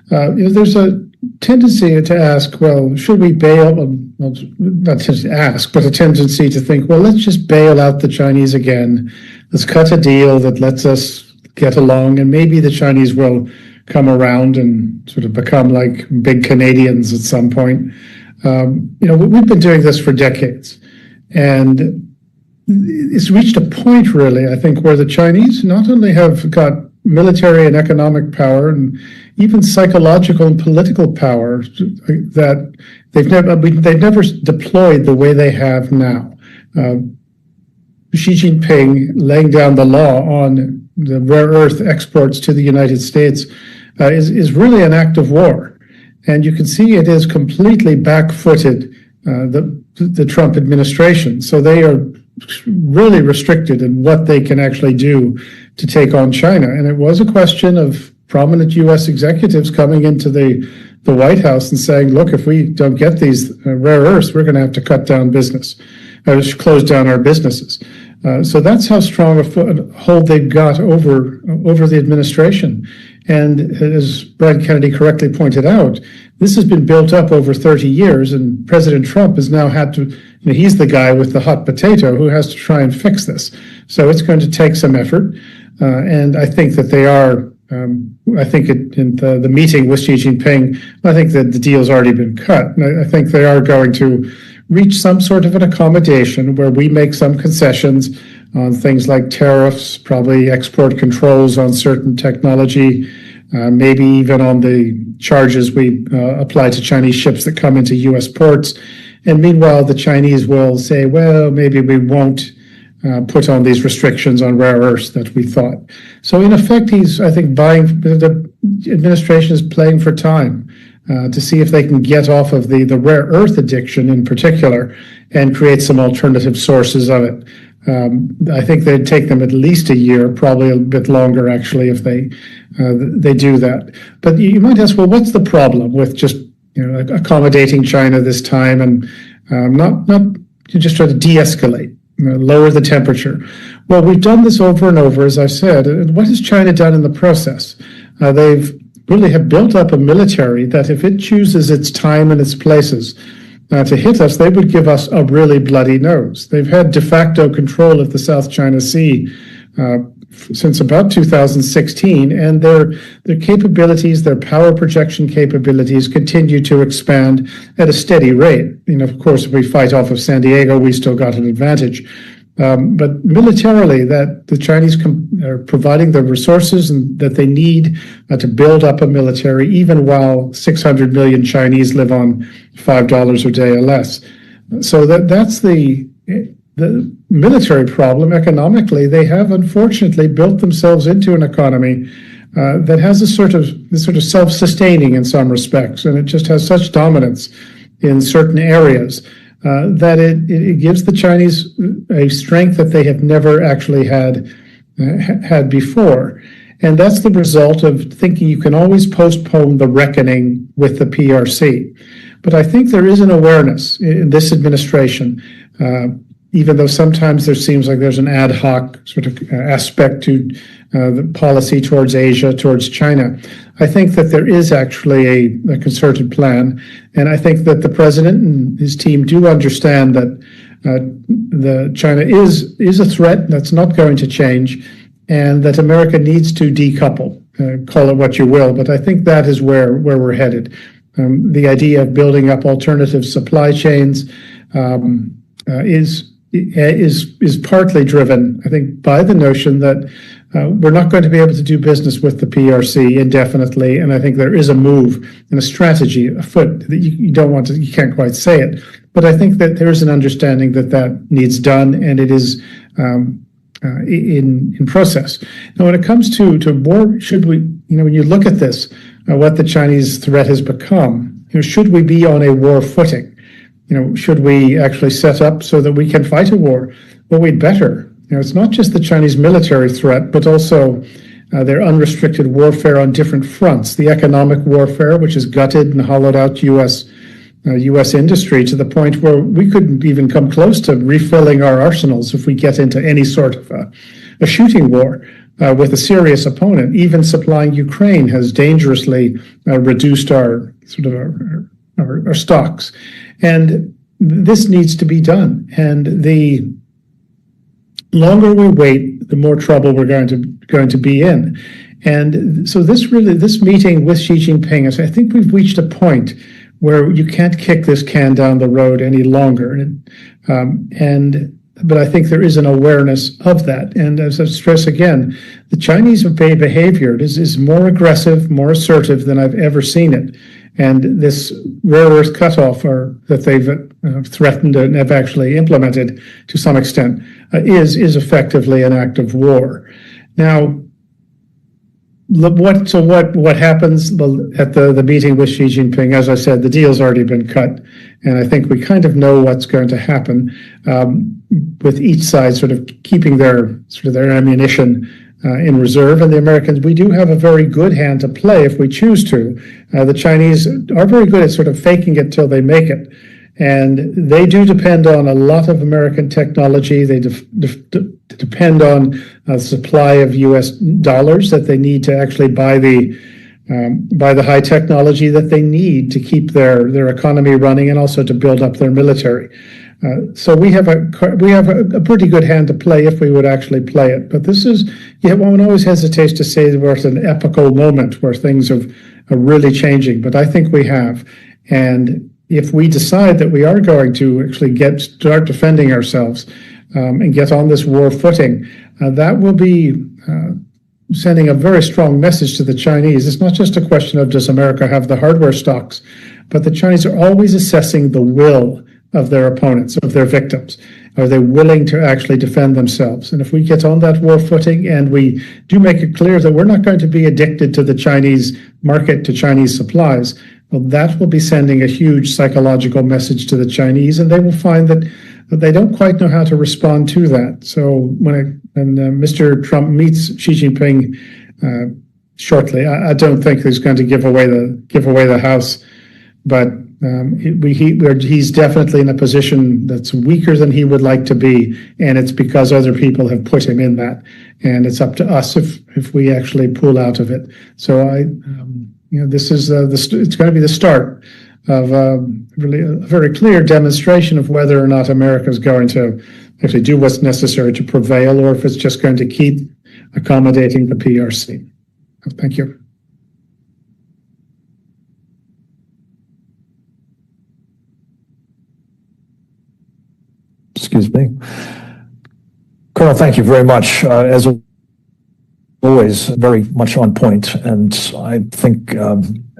There's a tendency to ask, well, should we bail? Well, not to ask, but a tendency to think, well, let's just bail out the Chinese again. Let's cut a deal that lets us get along, and maybe the Chinese will come around and sort of become like big Canadians at some point. We've been doing this for decades, and it's reached a point, really, I think, where the Chinese not only have got military and economic power and even psychological and political power that they've never deployed the way they have now. Xi Jinping laying down the law on the rare earth exports to the United States is really an act of war. And you can see it is completely back-footed the Trump administration. So they are really restricted in what they can actually do to take on China. And it was a question of prominent U.S. executives coming into the White House and saying, look, if we don't get these rare earths, we're going to have to cut down business, close down our businesses. So that's how strong a hold they've got over the administration. And as Brian Kennedy correctly pointed out, this has been built up over 30 years, and President Trump has now had to, he's the guy with the hot potato who has to try and fix this. So it's going to take some effort. And I think that they are, in the meeting with Xi Jinping, I think that the deal's already been cut. And I think they are going to reach some sort of an accommodation where we make some concessions on things like tariffs, probably export controls on certain technology, maybe even on the charges we apply to Chinese ships that come into U.S. ports. And meanwhile, the Chinese will say, well, maybe we won't put on these restrictions on rare earths that we thought. So in effect, I think the administration is playing for time to see if they can get off of the rare earth addiction in particular and create some alternative sources of it. I think they'd take them at least a year, probably a bit longer, actually, if they do that. But you might ask, well, what's the problem with just accommodating China this time and not just try to de-escalate, lower the temperature? Well, we've done this over and over, as I said. What has China done in the process? They've really have built up a military that if it chooses its time and its places to hit us, they would give us a really bloody nose. They've had de facto control of the South China Sea since about 2016, and their capabilities, their power projection capabilities continue to expand at a steady rate. Of course, if we fight off of San Diego, we still got an advantage. But militarily, that the Chinese are providing the resources that they need to build up a military, even while 600 million Chinese live on $5 a day or less. So that's the military problem. Economically, they have unfortunately built themselves into an economy that has this sort of self-sustaining in some respects, and it just has such dominance in certain areas. That it gives the Chinese a strength that they have never actually had before. And that's the result of thinking you can always postpone the reckoning with the PRC. But I think there is an awareness in this administration, even though sometimes there seems like there's an ad hoc sort of aspect to the policy towards Asia, towards China. I think that there is actually a concerted plan, and I think that the president and his team do understand that the China is a threat that's not going to change, and that America needs to decouple. Call it what you will, but I think that is where we're headed. The idea of building up alternative supply chains is partly driven, I think, by the notion that we're not going to be able to do business with the PRC indefinitely. And I think there is a move and a strategy afoot that you don't want to, you can't quite say it, but I think that there is an understanding that that needs done, and it is in process. Now, when it comes to war, should we, when you look at this, what the Chinese threat has become, should we be on a war footing? Should we actually set up so that we can fight a war? Well, we'd better. It's not just the Chinese military threat, but also their unrestricted warfare on different fronts. The economic warfare, which has gutted and hollowed out U.S. industry to the point where we couldn't even come close to refilling our arsenals if we get into any sort of a shooting war with a serious opponent. Even supplying Ukraine has dangerously reduced our our stocks, and this needs to be done. And the longer we wait, the more trouble we're going to be in. And so this meeting with Xi Jinping is, I think we've reached a point where you can't kick this can down the road any longer. But I think there is an awareness of that. And as I stress again, the Chinese behavior is more aggressive, more assertive than I've ever seen it. And this rare earth cutoff that they've threatened and have actually implemented to some extent is effectively an act of war. Now, what happens at the meeting with Xi Jinping? As I said, the deal's already been cut, and I think we kind of know what's going to happen, with each side sort of keeping their ammunition in reserve. And the Americans, we do have a very good hand to play if we choose to. The Chinese are very good at sort of faking it till they make it. And they do depend on a lot of American technology. They depend on a supply of U.S. dollars that they need to actually buy the high technology that they need to keep their economy running and also to build up their military. So we have a pretty good hand to play if we would actually play it. But one always hesitates to say we're at an epical moment where things are really changing. But I think we have. And if we decide that we are going to actually start defending ourselves and get on this war footing, that will be sending a very strong message to the Chinese. It's not just a question of does America have the hardware stocks, but the Chinese are always assessing the will of their opponents, of their victims. Are they willing to actually defend themselves? And if we get on that war footing and we do make it clear that we're not going to be addicted to the Chinese market, to Chinese supplies, well, that will be sending a huge psychological message to the Chinese, and they will find that they don't quite know how to respond to that. So when Mr. Trump meets Xi Jinping shortly, I don't think he's going to give away the house, but he's definitely in a position that's weaker than he would like to be, and it's because other people have put him in that, and it's up to us if we actually pull out of it. So this is it's going to be the start of really a very clear demonstration of whether or not America is going to actually do what's necessary to prevail, or if it's just going to keep accommodating the PRC. Thank you. Excuse me. Colonel, thank you very much. As always, very much on point. And I think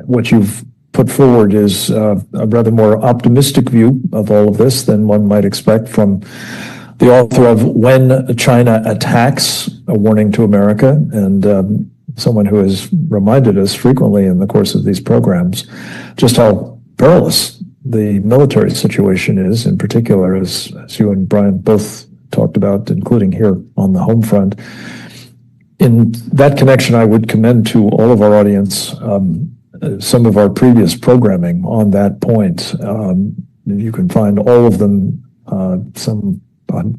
what you've put forward is a rather more optimistic view of all of this than one might expect from the author of When China Attacks, a Warning to America, and someone who has reminded us frequently in the course of these programs just how perilous the military situation is, in particular, as you and Brian both talked about, including here on the home front. In that connection, I would commend to all of our audience some of our previous programming on that point. You can find all of them, some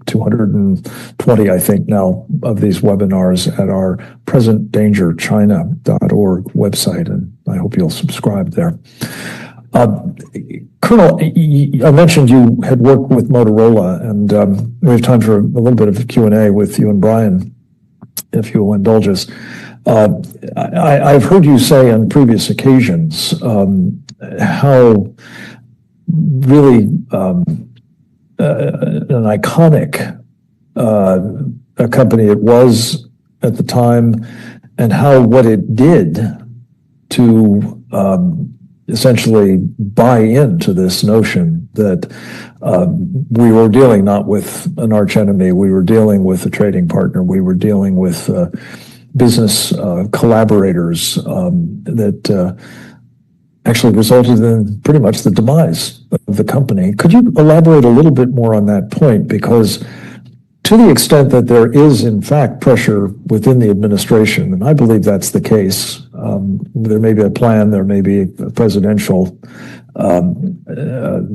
220, I think now, of these webinars at our presentdangerchina.org website, and I hope you'll subscribe there. Colonel, I mentioned you had worked with Motorola, and we have time for a little bit of Q&A with you and Brian, if you will indulge us. I've heard you say on previous occasions how really an iconic a company it was at the time, and how what it did to essentially buy into this notion that we were dealing not with an archenemy, we were dealing with a trading partner, we were dealing with business collaborators that actually resulted in pretty much the demise of the company. Could you elaborate a little bit more on that point? Because to the extent that there is, in fact, pressure within the administration, and I believe that's the case, there may be a plan, there may be a presidential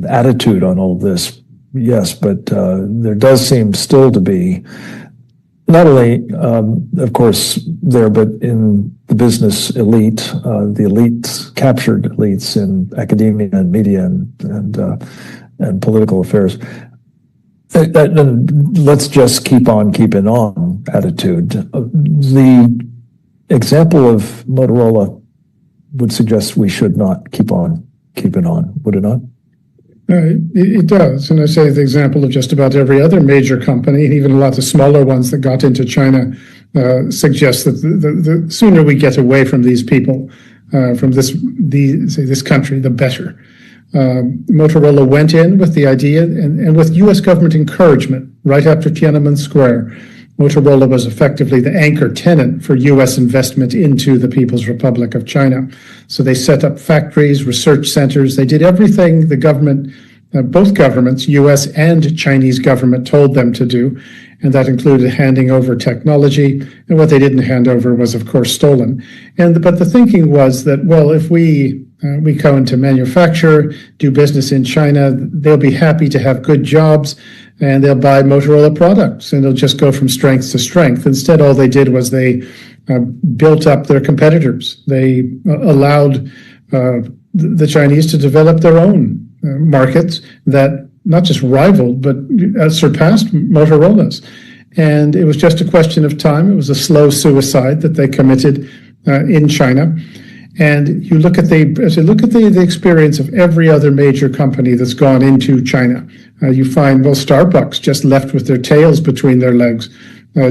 attitude on all of this, yes, but there does seem still to be, not only, of course, there, but in the business elite, the elites, captured elites in academia and media and political affairs. And let's just keep on keeping on attitude. The example of Motorola would suggest we should not keep on keeping on, would it not? It does. And I say the example of just about every other major company, and even a lot of smaller ones that got into China, suggests that the sooner we get away from these people, from this country, the better. Motorola went in with the idea, and with U.S. government encouragement, right after Tiananmen Square, Motorola was effectively the anchor tenant for U.S. investment into the People's Republic of China. So they set up factories, research centers. They did everything the government, both governments, U.S. and Chinese government, told them to do. And that included handing over technology. And what they didn't hand over was, of course, stolen. But the thinking was that, well, if we go into manufacture, do business in China, they'll be happy to have good jobs, and they'll buy Motorola products, and they'll just go from strength to strength. Instead, all they did was they built up their competitors. They allowed the Chinese to develop their own markets that not just rivaled, but surpassed Motorola's. And it was just a question of time. It was a slow suicide that they committed in China. And you look at the experience of every other major company that's gone into China. You find, well, Starbucks just left with their tails between their legs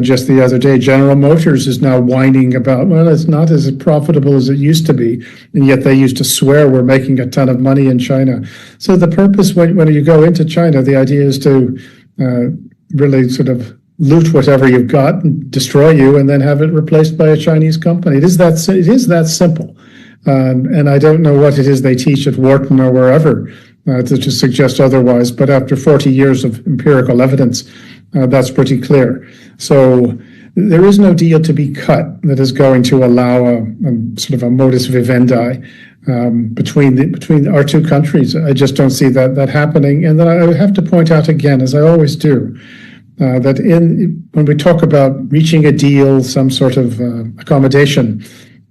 just the other day. General Motors is now whining about, well, it's not as profitable as it used to be, and yet they used to swear we're making a ton of money in China. So the purpose when you go into China, the idea is to really sort of loot whatever you've got and destroy you, and then have it replaced by a Chinese company. It is that simple. And I don't know what it is they teach at Wharton or wherever to suggest otherwise, but after 40 years of empirical evidence, that's pretty clear. So there is no deal to be cut that is going to allow a sort of a modus vivendi between our two countries. I just don't see that happening. And then I have to point out again, as I always do, that when we talk about reaching a deal, some sort of accommodation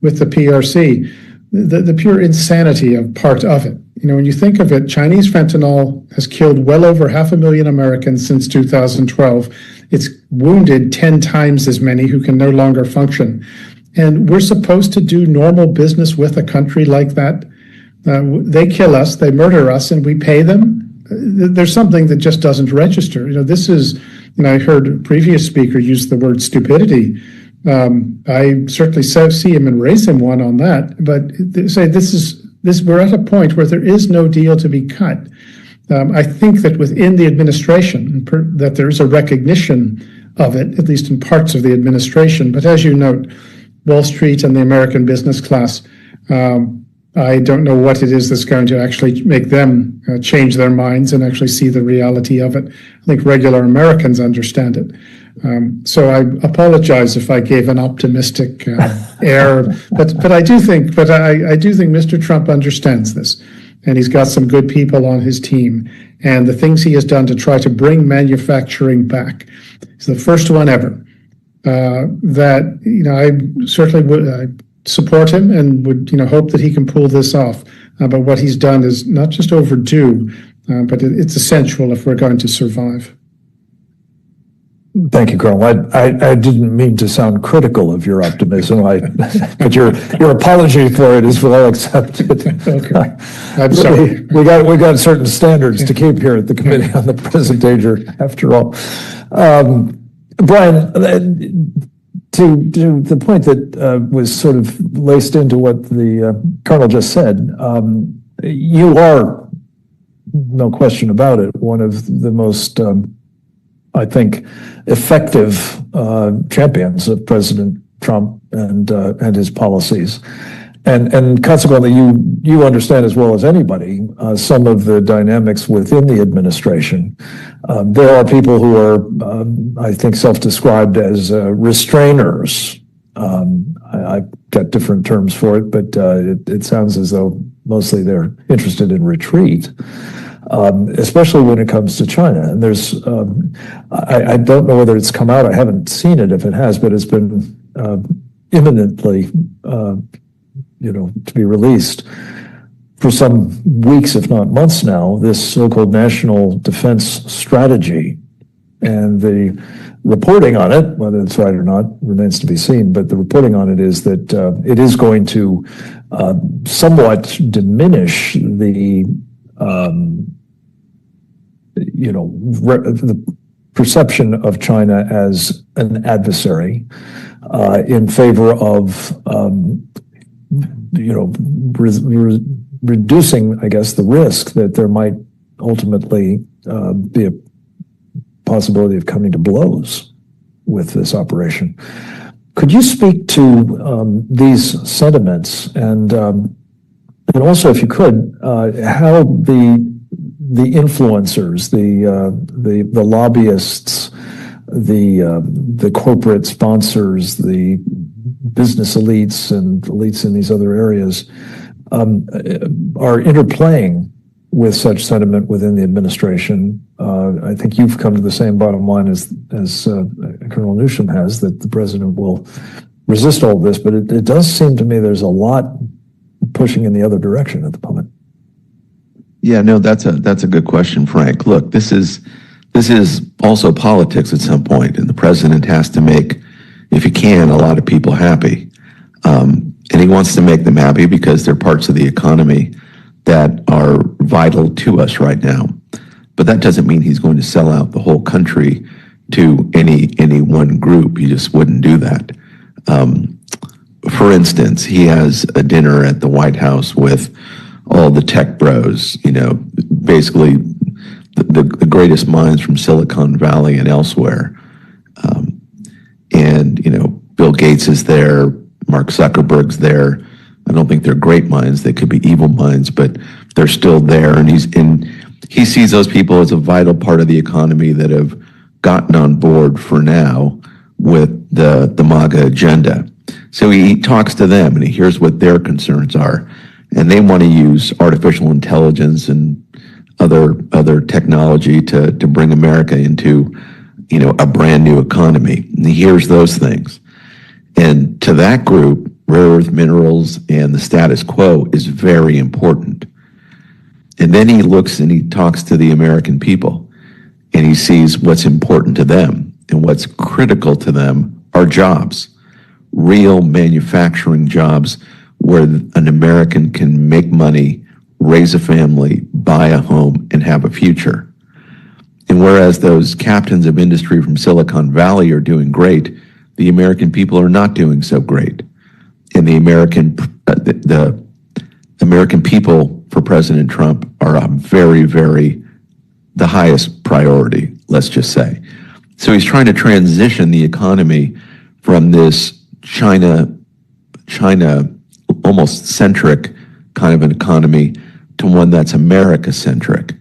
with the PRC, the pure insanity of part of it. You know, when you think of it, Chinese fentanyl has killed well over 500,000 Americans since 2012. It's wounded 10 times as many who can no longer function. And we're supposed to do normal business with a country like that. They kill us, they murder us, and we pay them. There's something that just doesn't register. You know, this is, I heard a previous speaker use the word stupidity. I certainly see him and raise him one on that, but say we're at a point where there is no deal to be cut. I think that within the administration, that there is a recognition of it, at least in parts of the administration. But as you note, Wall Street and the American business class, I don't know what it is that's going to actually make them change their minds and actually see the reality of it. I think regular Americans understand it. So I apologize if I gave an optimistic air, but I do think Mr. Trump understands this, and he's got some good people on his team, and the things he has done to try to bring manufacturing back. He's the first one ever that I certainly would support him and would hope that he can pull this off. But what he's done is not just overdue, but it's essential if we're going to survive. Thank you, Colonel. I didn't mean to sound critical of your optimism, but your apology for it is well accepted. Okay. I'm sorry. We got certain standards to keep here at the Committee on the Present Danger, after all. Brian, to the point that was sort of laced into what the Colonel just said, you are, no question about it, one of the most, I think, effective champions of President Trump and his policies. And consequently, you understand as well as anybody some of the dynamics within the administration. There are people who are, I think, self-described as restrainers. I've got different terms for it, but it sounds as though mostly they're interested in retreat, especially when it comes to China. And there's, I don't know whether it's come out. I haven't seen it if it has, but it's been imminently to be released for some weeks, if not months now, this so-called national defense strategy. And the reporting on it, whether it's right or not, remains to be seen, but the reporting on it is that it is going to somewhat diminish the the perception of China as an adversary in favor of reducing, I guess, the risk that there might ultimately be a possibility of coming to blows with this operation. Could you speak to these sentiments and also, if you could, how the influencers, the lobbyists, the corporate sponsors, the business elites and elites in these other areas are interplaying with such sentiment within the administration? I think you've come to the same bottom line as Colonel Newsham has, that the president will resist all of this, but it does seem to me there's a lot pushing in the other direction at the moment. Yeah, no, that's a good question, Frank. Look, this is also politics at some point, and the president has to make, if he can, a lot of people happy. And he wants to make them happy because they're parts of the economy that are vital to us right now. But that doesn't mean he's going to sell out the whole country to any one group. He just wouldn't do that. For instance, he has a dinner at the White House with all the tech bros, basically the greatest minds from Silicon Valley and elsewhere. Bill Gates is there, Mark Zuckerberg's there. I don't think they're great minds. They could be evil minds, but they're still there. And he sees those people as a vital part of the economy that have gotten on board for now with the MAGA agenda. So he talks to them and he hears what their concerns are. And they want to use artificial intelligence and other technology to bring America into, a brand new economy. And he hears those things. And to that group, rare earth minerals and the status quo is very important. And then he looks and he talks to the American people and he sees what's important to them, and what's critical to them are jobs, real manufacturing jobs where an American can make money, raise a family, buy a home, and have a future. And whereas those captains of industry from Silicon Valley are doing great, the American people are not doing so great. And the American people for President Trump are a very, very, the highest priority, let's just say. So he's trying to transition the economy from this China almost centric kind of an economy to one that's America centric.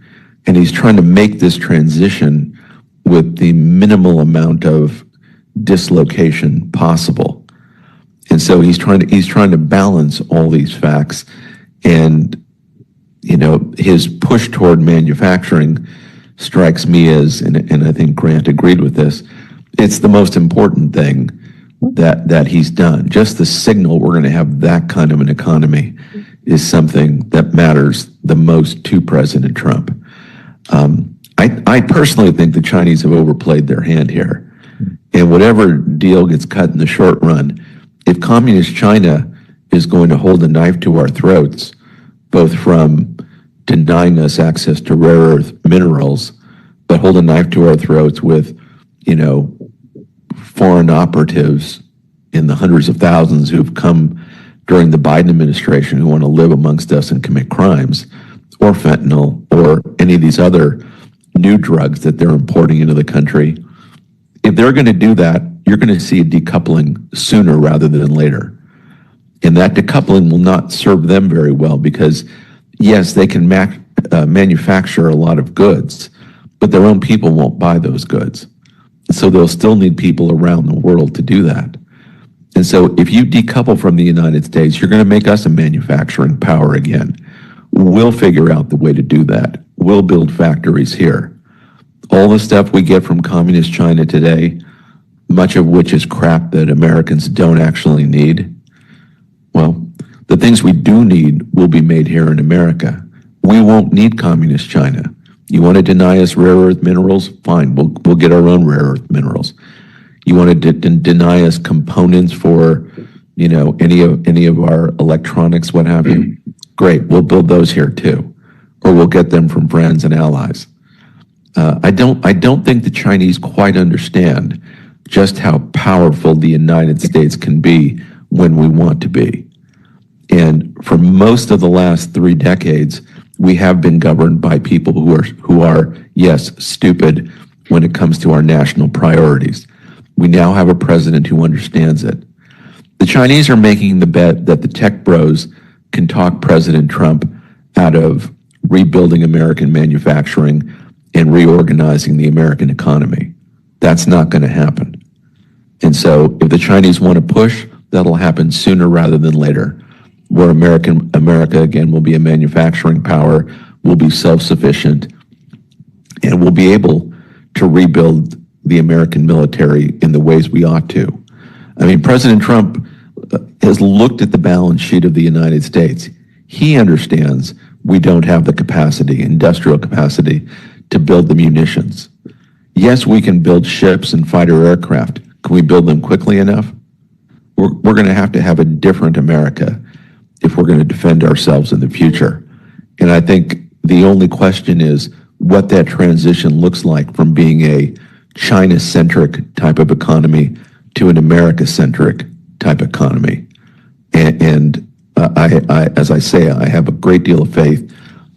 And he's trying to make this transition with the minimal amount of dislocation possible. And so he's trying to balance all these facts. And his push toward manufacturing strikes me as, and I think Grant agreed with this, it's the most important thing that he's done. Just the signal we're going to have that kind of an economy is something that matters the most to President Trump. I personally think the Chinese have overplayed their hand here. And whatever deal gets cut in the short run, if communist China is going to hold a knife to our throats, both from denying us access to rare earth minerals, but hold a knife to our throats with, foreign operatives in the hundreds of thousands who've come during the Biden administration who want to live amongst us and commit crimes, or fentanyl, or any of these other new drugs that they're importing into the country. If they're going to do that, you're going to see a decoupling sooner rather than later. And that decoupling will not serve them very well because, yes, they can manufacture a lot of goods, but their own people won't buy those goods. So they'll still need people around the world to do that. And so if you decouple from the United States, you're going to make us a manufacturing power again. We'll figure out the way to do that. We'll build factories here. All the stuff we get from communist China today, much of which is crap that Americans don't actually need, well, the things we do need will be made here in America. We won't need communist China. You want to deny us rare earth minerals? Fine, we'll get our own rare earth minerals. You want to deny us components for, any of our electronics, what have you? Great, we'll build those here too, or we'll get them from friends and allies. I don't think the Chinese quite understand just how powerful the United States can be when we want to be. And for most of the last 3 decades, we have been governed by people who are, yes, stupid when it comes to our national priorities. We now have a president who understands it. The Chinese are making the bet that the tech bros can talk President Trump out of rebuilding American manufacturing and reorganizing the American economy. That's not going to happen. And so if the Chinese want to push, that'll happen sooner rather than later, where America again will be a manufacturing power, will be self-sufficient, and will be able to rebuild the American military in the ways we ought to. I mean, President Trump has looked at the balance sheet of the United States. He understands we don't have the capacity, industrial capacity, to build the munitions. Yes, we can build ships and fighter aircraft. Can we build them quickly enough? We're going to have a different America if we're going to defend ourselves in the future. And I think the only question is what that transition looks like from being a China-centric type of economy to an America-centric type economy. And as I say, I have a great deal of faith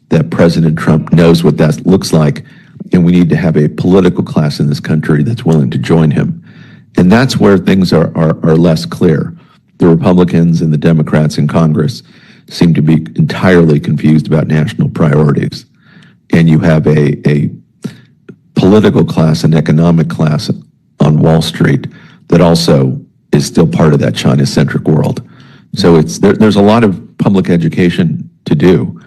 that President Trump knows what that looks like, and we need to have a political class in this country that's willing to join him. And that's where things are less clear. The Republicans and the Democrats in Congress seem to be entirely confused about national priorities. And you have a political class and economic class on Wall Street that also is still part of that China-centric world. So there's a lot of public education to do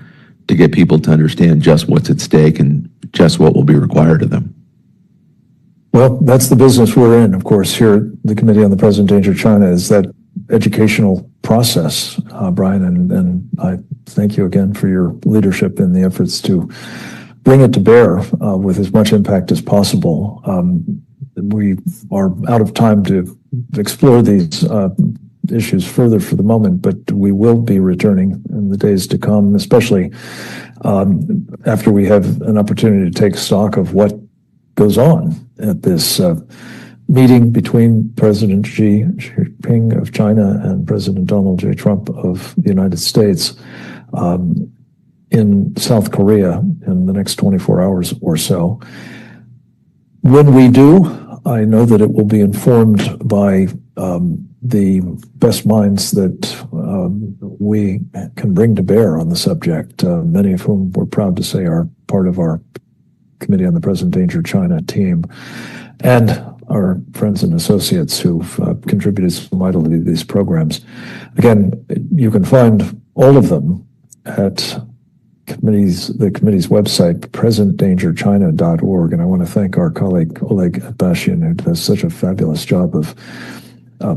to get people to understand just what's at stake and just what will be required of them. Well, that's the business we're in, of course, here at the Committee on the Present Danger of China, is that educational process, Brian, and I thank you again for your leadership in the efforts to bring it to bear with as much impact as possible. We are out of time to explore these issues further for the moment, but we will be returning in the days to come, especially after we have an opportunity to take stock of what goes on at this meeting between President Xi Jinping of China and President Donald J. Trump of the United States in South Korea in the next 24 hours or so. When we do, I know that it will be informed by the best minds that we can bring to bear on the subject, many of whom we're proud to say are part of our Committee on the Present Danger of China team, and our friends and associates who've contributed so mightily to these programs. Again, you can find all of them at the committee's website, presentdangerchina.org. And I want to thank our colleague Oleg Bashian, who does such a fabulous job of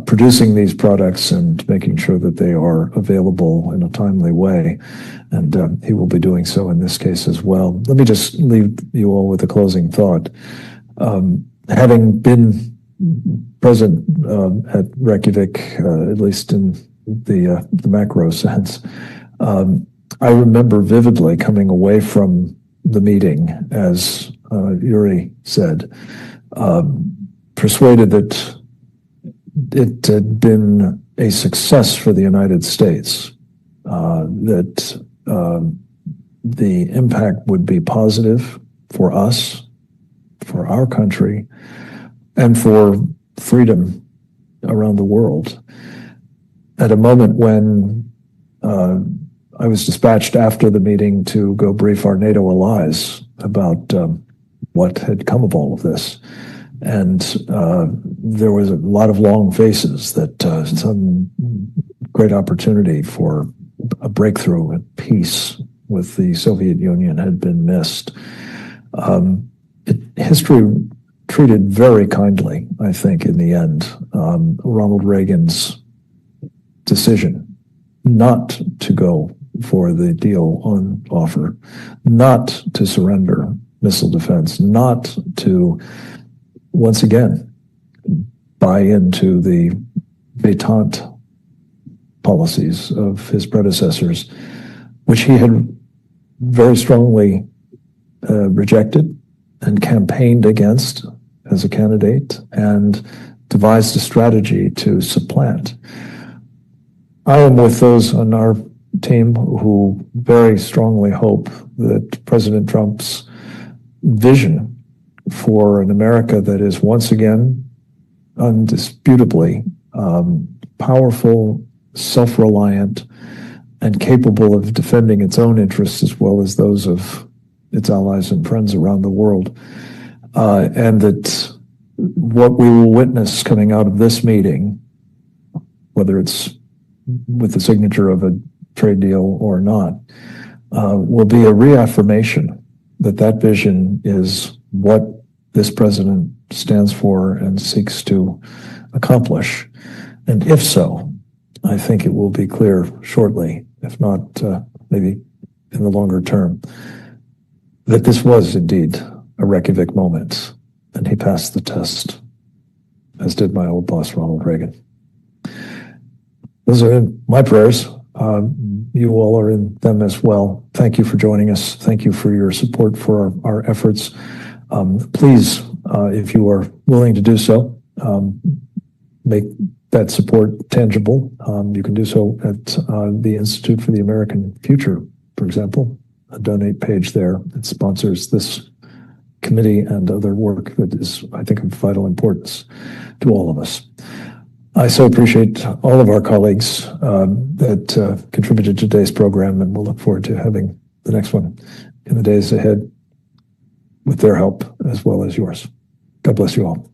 producing these products and making sure that they are available in a timely way. And he will be doing so in this case as well. Let me just leave you all with a closing thought. Having been present at Reykjavik, at least in the macro sense, I remember vividly coming away from the meeting, as Yuri said, persuaded that it had been a success for the United States, that the impact would be positive for us, for our country, and for freedom around the world. At a moment when I was dispatched after the meeting to go brief our NATO allies about what had come of all of this. And there was a lot of long faces that some great opportunity for a breakthrough at peace with the Soviet Union had been missed. History treated very kindly, I think, in the end, Ronald Reagan's decision not to go for the deal on offer, not to surrender missile defense, not to, once again, buy into the détente policies of his predecessors, which he had very strongly rejected and campaigned against as a candidate, and devised a strategy to supplant. I am with those on our team who very strongly hope that President Trump's vision for an America that is once again undisputably powerful, self-reliant, and capable of defending its own interests as well as those of its allies and friends around the world. And that what we will witness coming out of this meeting, whether it's with the signature of a trade deal or not, will be a reaffirmation that that vision is what this president stands for and seeks to accomplish. And if so, I think it will be clear shortly, if not maybe in the longer term, that this was indeed a Reykjavik moment, and he passed the test, as did my old boss, Ronald Reagan. Those are in my prayers. You all are in them as well. Thank you for joining us. Thank you for your support for our efforts. Please, if you are willing to do so, make that support tangible. You can do so at the Institute for the American Future, for example, a donate page there that sponsors this committee and other work that is, I think, of vital importance to all of us. I so appreciate all of our colleagues that contributed to today's program, and we'll look forward to having the next one in the days ahead with their help as well as yours. God bless you all.